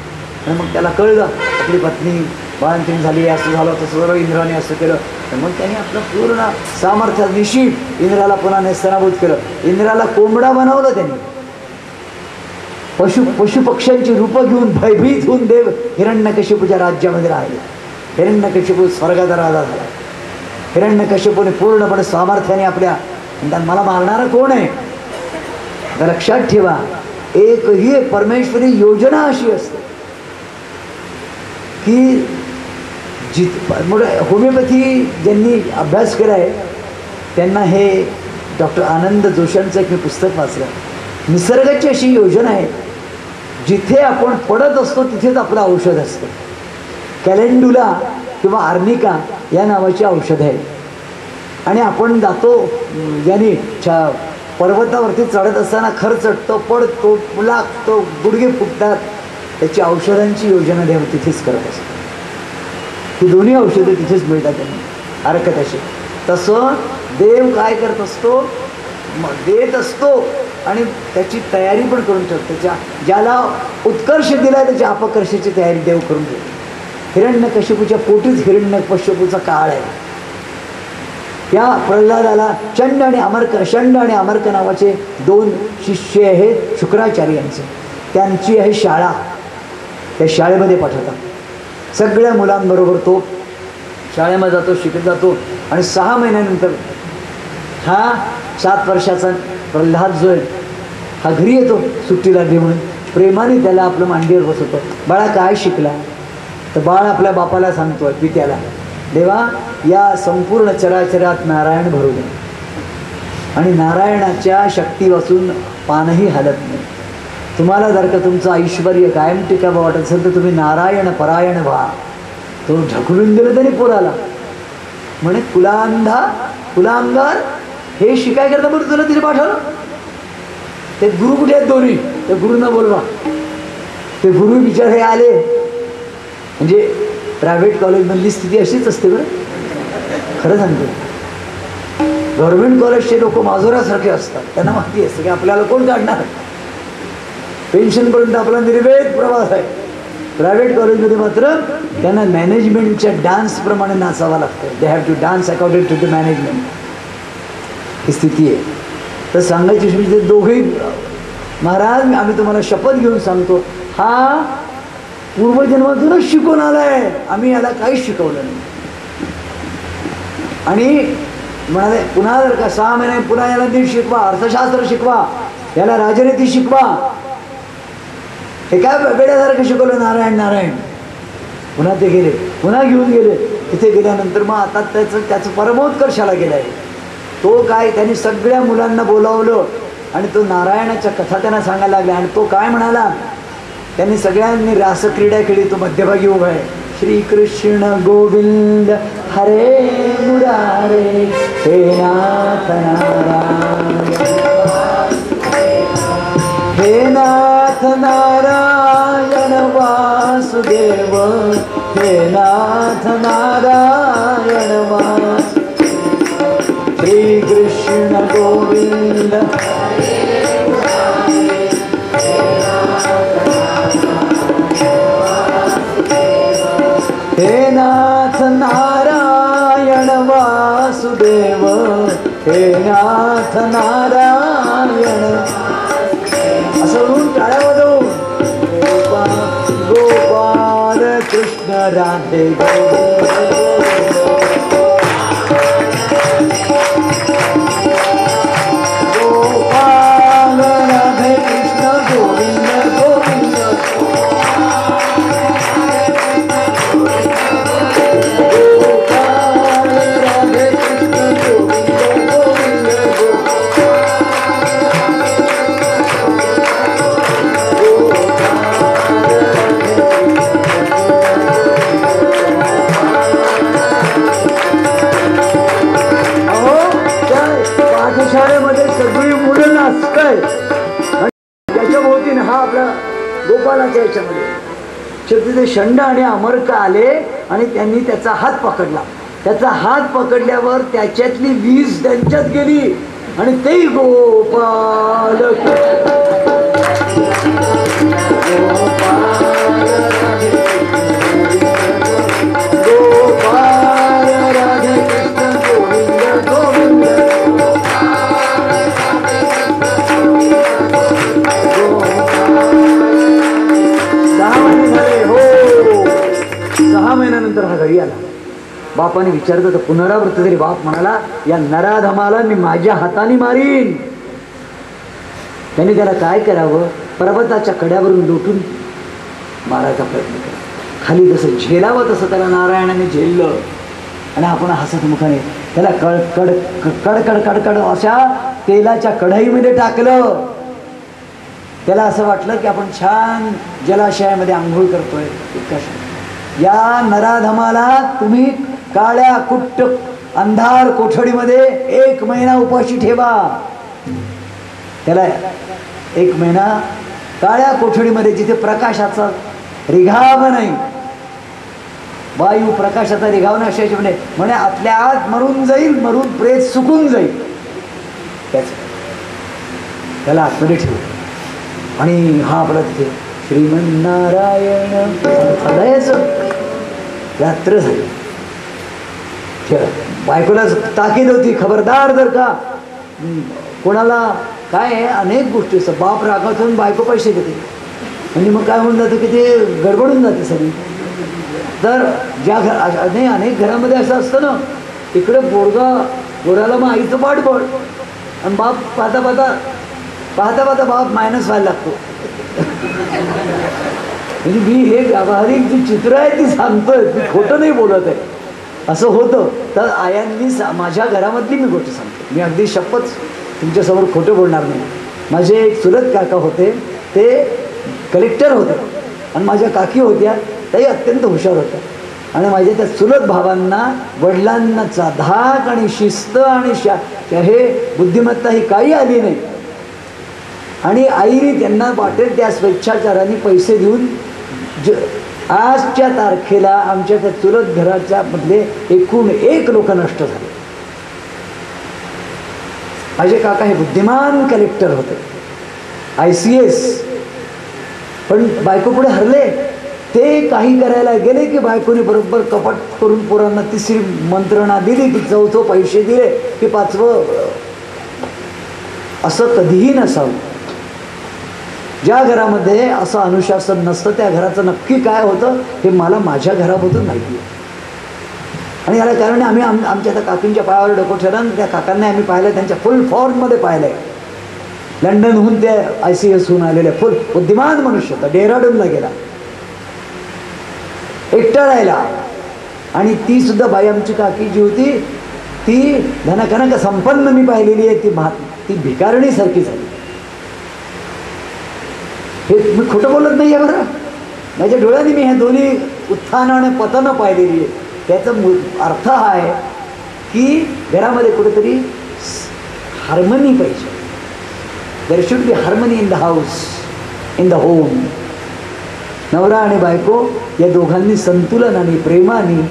आणि मग त्याला कळलं आपली पत्नी बाळंतीण झाली, असं झालं तसं झालं, इंद्राने असं केलं. तर मग त्याने आपलं पूर्ण सामर्थ्यानिशी इंद्राला पुन्हा नेस्तनाभूत केलं. इंद्राला कोंबडा बनवलं त्यांनी. पशुपक्ष्यांची रूपं घेऊन भयभीत होऊन देव हिरण्यकश्यपूच्या राज्यामध्ये राहिले. हिरण्यकश्यपू स्वर्गाचा राजा झाला. हिरण्यकश्यपूने पूर्णपणे सामर्थ्याने आपल्या म्हणतात मला मारणारा कोण आहे? तर लक्षात ठेवा, एकही परमेश्वरी योजना अशी असते की होमिओपॅथी ज्यांनी अभ्यास केला आहे त्यांना हे डॉक्टर आनंद जोशांचं एक मी पुस्तक वाचलं. निसर्गाची अशी योजना आहे जिथे आपण पडत असतो तिथेच आपलं औषध असतं. कॅलेंडुला किंवा आर्निका या नावाची औषध आहे आणि आपण जातो याने पर्वतावरती चढत असताना खर चढतो, पडतो, लागतो, गुडघे फुटतात. त्याची औषधांची योजना देव तिथेच करत असतो. ही दोन्ही औषधं तिथेच मिळतात त्यांनी हरकत अशी. तसं देव काय करत असतो, देत असतो आणि त्याची तयारी पण करून ठेवतो. त्याच्या ज्याला उत्कर्ष दिला त्याच्या अपकर्षाची तयारी देव करून देतो. हिरण्यकश्यपूच्या पोटीच हिरण्यकश्यपूचा काळ आहे. त्या प्रल्हादाला चंड आणि अमर्क नावाचे 2 शिष्य आहेत शुक्राचार्यांचे. त्यांची आहे शाळा. त्या शाळेमध्ये पाठवतात. सगळ्या मुलांबरोबर तो शाळेमध्ये जातो, शिकत जातो आणि 6 महिन्यानंतर हा 7 वर्षाचा प्रल्हाद जो आहे हा घरी येतो सुट्टीला घेऊन. प्रेमाने त्याला आपलं मांडीवर बसवतो. बाळा काय शिकला? तर बाळ आपल्या बापाला सांगतोय पित्याला, देवा या संपूर्ण चराचरात नारायण भरू दे आणि नारायणाच्या शक्तीपासून पानही हलत नाही. तुम्हाला जर का तुमचं ऐश्वर कायम टिकावं वाटत असेल तर तुम्ही नारायण परायण व्हा. तो ढकलून दिलं त्याने पोराला. म्हणे कुलांगार हे शिकाय करता बरं तुला तिथे पाठवलं. ते गुरु कुठे आहेत दोन्ही? ते गुरुंना बोलवा. ते गुरु बिचार हे आले. म्हणजे प्रायव्हेट कॉलेजमधली स्थिती अशीच असते बरं, खरं सांगतो. गव्हर्नमेंट कॉलेजचे लोक माजुरासारखे असतात. त्यांना माहिती असतं की आपल्याला कोण काढणार. पेन्शनपर्यंत आपला निर्वेद प्रवास आहे. प्रायव्हेट कॉलेजमध्ये मात्र त्यांना मॅनेजमेंटच्या डान्सप्रमाणे नाचावं लागतं. They have to dance according to the management. ही स्थिती आहे. तर सांगायची म्हणजे दोघेही महाराज आम्ही तुम्हाला शपथ घेऊन सांगतो हा पूर्वजन्मातूनच शिकून आलाय, आम्ही याला काहीच शिकवलं नाही. आणि म्हणाले पुन्हा जर का 6 महिने पुन्हा याला नीट शिकवा, अर्थशास्त्र शिकवा, याला राजनीती शिकवा. हे काय वेड्यासारखं शिकवलं नारायण नारायण. पुन्हा ते गेले, पुन्हा घेऊन गेले. तिथे गेल्यानंतर मग आता त्याचं परमोत्कर्षाला गेलं आहे. तो काय त्यांनी सगळ्या मुलांना बोलावलं आणि तो नारायणाच्या कथा त्यांना सांगायला लागल्या. आणि तो काय म्हणाला, त्यांनी सगळ्यांनी रासक्रीडा केली. तो मध्यभागी उभा आहे. श्रीकृष्ण गोविंद हरे मुरारे हे नाथ नारायण, हे नाथ नारायण वासुदेव, हे नाथ नारायण वासुदेव. श्रीकृष्ण गोविंद हे नाथ नारायण वासुदेव, हे नाथ नारायण. असं म्हणून टाळ्या वाजवून गोपाल कृष्ण राधे गोपाल राधे कृष्ण गोविंद गोविंद. शाळेमध्ये सगळी मुलं नाचताय त्याच्या भोवतीने हा आपला गोपालाच्या याच्यामध्ये तिथे षंड आणि अमर्क आले आणि त्यांनी त्याचा हात पकडला. त्याचा हात पकडल्यावर त्याच्यातली वीज त्यांच्यात गेली आणि तेही गोपाल गोपाल राधे कृष्ण गोविंद गोविंद. महिन्यानंतर हा घरी आला. बापाने विचारलं तर पुनरावृत्त तरी बाप म्हणाला या नराधमाला मी माझ्या हाताने मारीन. त्याने त्याला काय करावं पर्वताच्या कड्यावरून लोटून मारायचा प्रयत्न केला. खाली जसं झेलावं तसं त्याला नारायणाने झेललं आणि आपण हसत मुखाने त्याला कड कडकड कडकड अशा तेलाच्या कढईमध्ये टाकलं. त्याला असं वाटलं की आपण छान जलाशयामध्ये आंघोळ करतोय. या नराधमाला तुम्ही काळ्या कुट्ट अंधार कोठडीमध्ये 1 महिना उपाशी ठेवा. त्याला 1 महिना काळ्या कोठडीमध्ये जिथे प्रकाशाचा रिघाव नाही, वायू प्रकाशाचा रिघाव नाही अशाची म्हणे आतल्या आत मरून जाईल, मरून प्रेत सुकून जाईल. त्याला आतमध्ये ठेवू आणि हा आपला तिथे श्रीमन्नारायण सदायचं. रात्र झाली. बायकोला ताकीद होती, खबरदार जर का कोणाला काय आहे, अनेक गोष्टी असतात. बाप रागातून बायको पैसे देते म्हणजे मग काय होऊन जातं की ते गडबडून जाते सगळी. तर ज्या अनेक घरामध्ये असं असतं ना, इकडे पोराला मग आईचं पाठबळ आणि बाप पाहता पाहता बाप मायनस व्हायला लागतो. म्हणजे मी हे व्यावहारिक जी चित्र आहे ती सांगतोय, मी खोटं नाही बोलत आहे. असं होतं. तर आयांनी माझ्या घरामधली मी गोष्ट सांगतो. मी अगदी शपथ तुमच्यासमोर खोटं बोलणार नाही. माझे एक चुलत काका होते, ते कलेक्टर होते आणि माझ्या काकी होत्या, त्याही अत्यंत हुशार होत्या. आणि माझ्या त्या चुलत भावांना वडिलांनाचा धाक आणि शिस्त आणि हे बुद्धिमत्ता ही काही आली नाही. आणि आईने त्यांना वाटेल त्या स्वेच्छाचाराने पैसे देऊन आजच्या तारखेला आमच्या त्या चुलत घराच्या मधले एकूण 1 लोक नष्ट झाले. माझे काका हे बुद्धिमान कलेक्टर होते, ICS. पण बायको पुढे हरले. ते काही करायला गेले की बायकोने बरोबर कपट करून पोरांना 3री मंत्रणा दिली की 4थं पैसे दिले की 5वं. असं कधीही नसावं. ज्या घरामध्ये असं अनुशासन नसतं त्या घराचं नक्की काय होतं हे मला माझ्या घरामधून माहिती आहे. आणि याला कारण आम्ही आमच्या त्या काकींच्या पायावर डोकं ठेवलं. त्या काकांना आम्ही पाहिलं, त्यांच्या फुल फॉर्ममध्ये पाहिलं आहे. लंडनहून ते ICS होऊन आलेले फुल बुद्धिमान मनुष्य होता. डेहराडूनला गेला एकटा राहिला. आणि ती सुद्धा बाई आमची काकी जी होती ती धनकनक संपन्न मी पाहिलेली आहे. ती भिकारणीसारखी झाली. हे मी खोटं बोलत नाही आहे बरं. माझ्या डोळ्यांनी मी हे दोन्ही उत्थान आणि पतन पाहिलेली आहे. त्याचा अर्थ हा आहे की घरामध्ये कुठेतरी हार्मनी पाहिजे. There should be harmony in the house, in the home. नवरा आणि बायको या दोघांनी संतुलन आणि प्रेमाने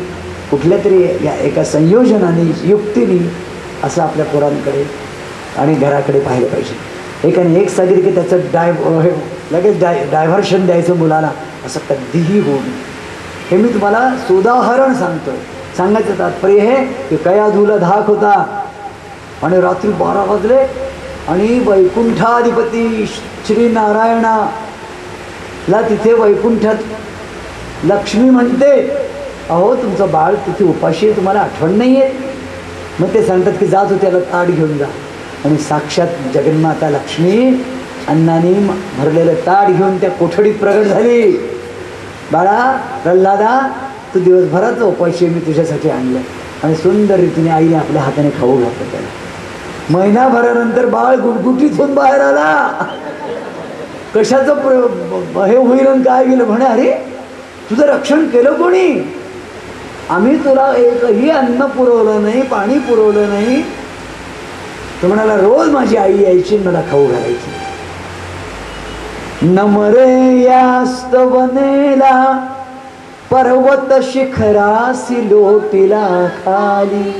कुठल्या तरी या एका संयोजनाने युक्तीने असं आपल्या पोरांकडे आणि घराकडे पाहिलं पाहिजे. एकाने एक सांगितलं की त्याचं लगेच डायव्हर्शन द्यायचं मुलाला, असं कधीही होऊ नये. हे मी तुम्हाला सुदाहरण सांगतोय. सांगायचं तात्पर्य हे की कयाधूला धाक होता आणि रात्री 12 वाजले आणि वैकुंठाधिपती श्री नारायणाला तिथे वैकुंठात लक्ष्मी म्हणते, अहो तुमचं बाळ तिथे उपाशी आहे, तुम्हाला आठवण नाही आहे. मग ते सांगतात की जा तू त्याला ताट घेऊन जा. आणि साक्षात जगन्माता लक्ष्मी अन्नाने भरलेलं ताट घेऊन त्या कोठडीत प्रगट झाली. बाळा प्रल्हादा, तू दिवसभराचं उपाशी मी तुझ्यासाठी आणलं. आणि सुंदर रीतीने आईने आपल्या हाताने खाऊ घातलं त्याला. महिनाभरानंतर बाळ गुटगुटीत होऊन बाहेर आला. कशाचं हे होईल काय गेलं म्हणे, अरे तुझं रक्षण केलं कोणी? आम्ही तुला एकही अन्न पुरवलं नाही, पाणी पुरवलं नाही. तो म्हणाला रोज माझी आई यायची मला खाऊ घालायची. नमरे यास्तवनेला पर्वत शिखरासी लोटिला खाली.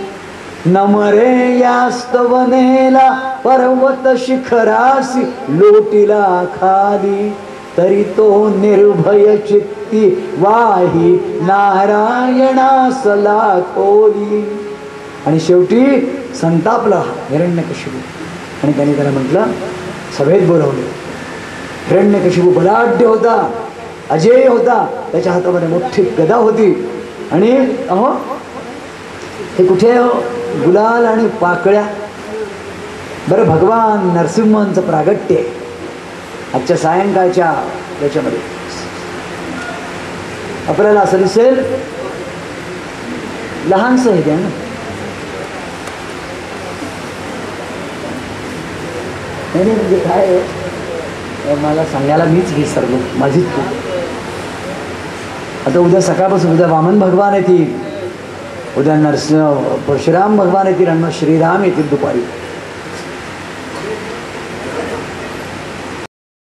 नमरे यास्तवनेला पर्वत शिखरासी लोटिला खाली. तरी तो निर्भय चित्ती वाही नारायणासला खोली. आणि शेवटी संतापला हिरण्यकशिपू आणि त्याने त्याला म्हटलं, सभेत बोलावले. हिरण्यकशिपू बलाढ्य होता, अजेय होता. त्याच्या हातामध्ये मोठी गदा होती. आणि अहो हे कुठे गुलाल आणि पाकळ्या. बरं भगवान नरसिंहांचं प्रागट्य आहे. आजच्या सायंकाळच्या याच्यामध्ये आपल्याला असं दिसेल, लहानसं हे द्या ना, नाही म्हणजे काय आहे, मला सांगायला मीच विसरलो, माझीच चूक. आता उद्या सकाळपासून उद्या वामन भगवान येतील, उद्या नरसिंह परशुराम भगवान येतील आणि मग श्रीराम येतील दुपारी.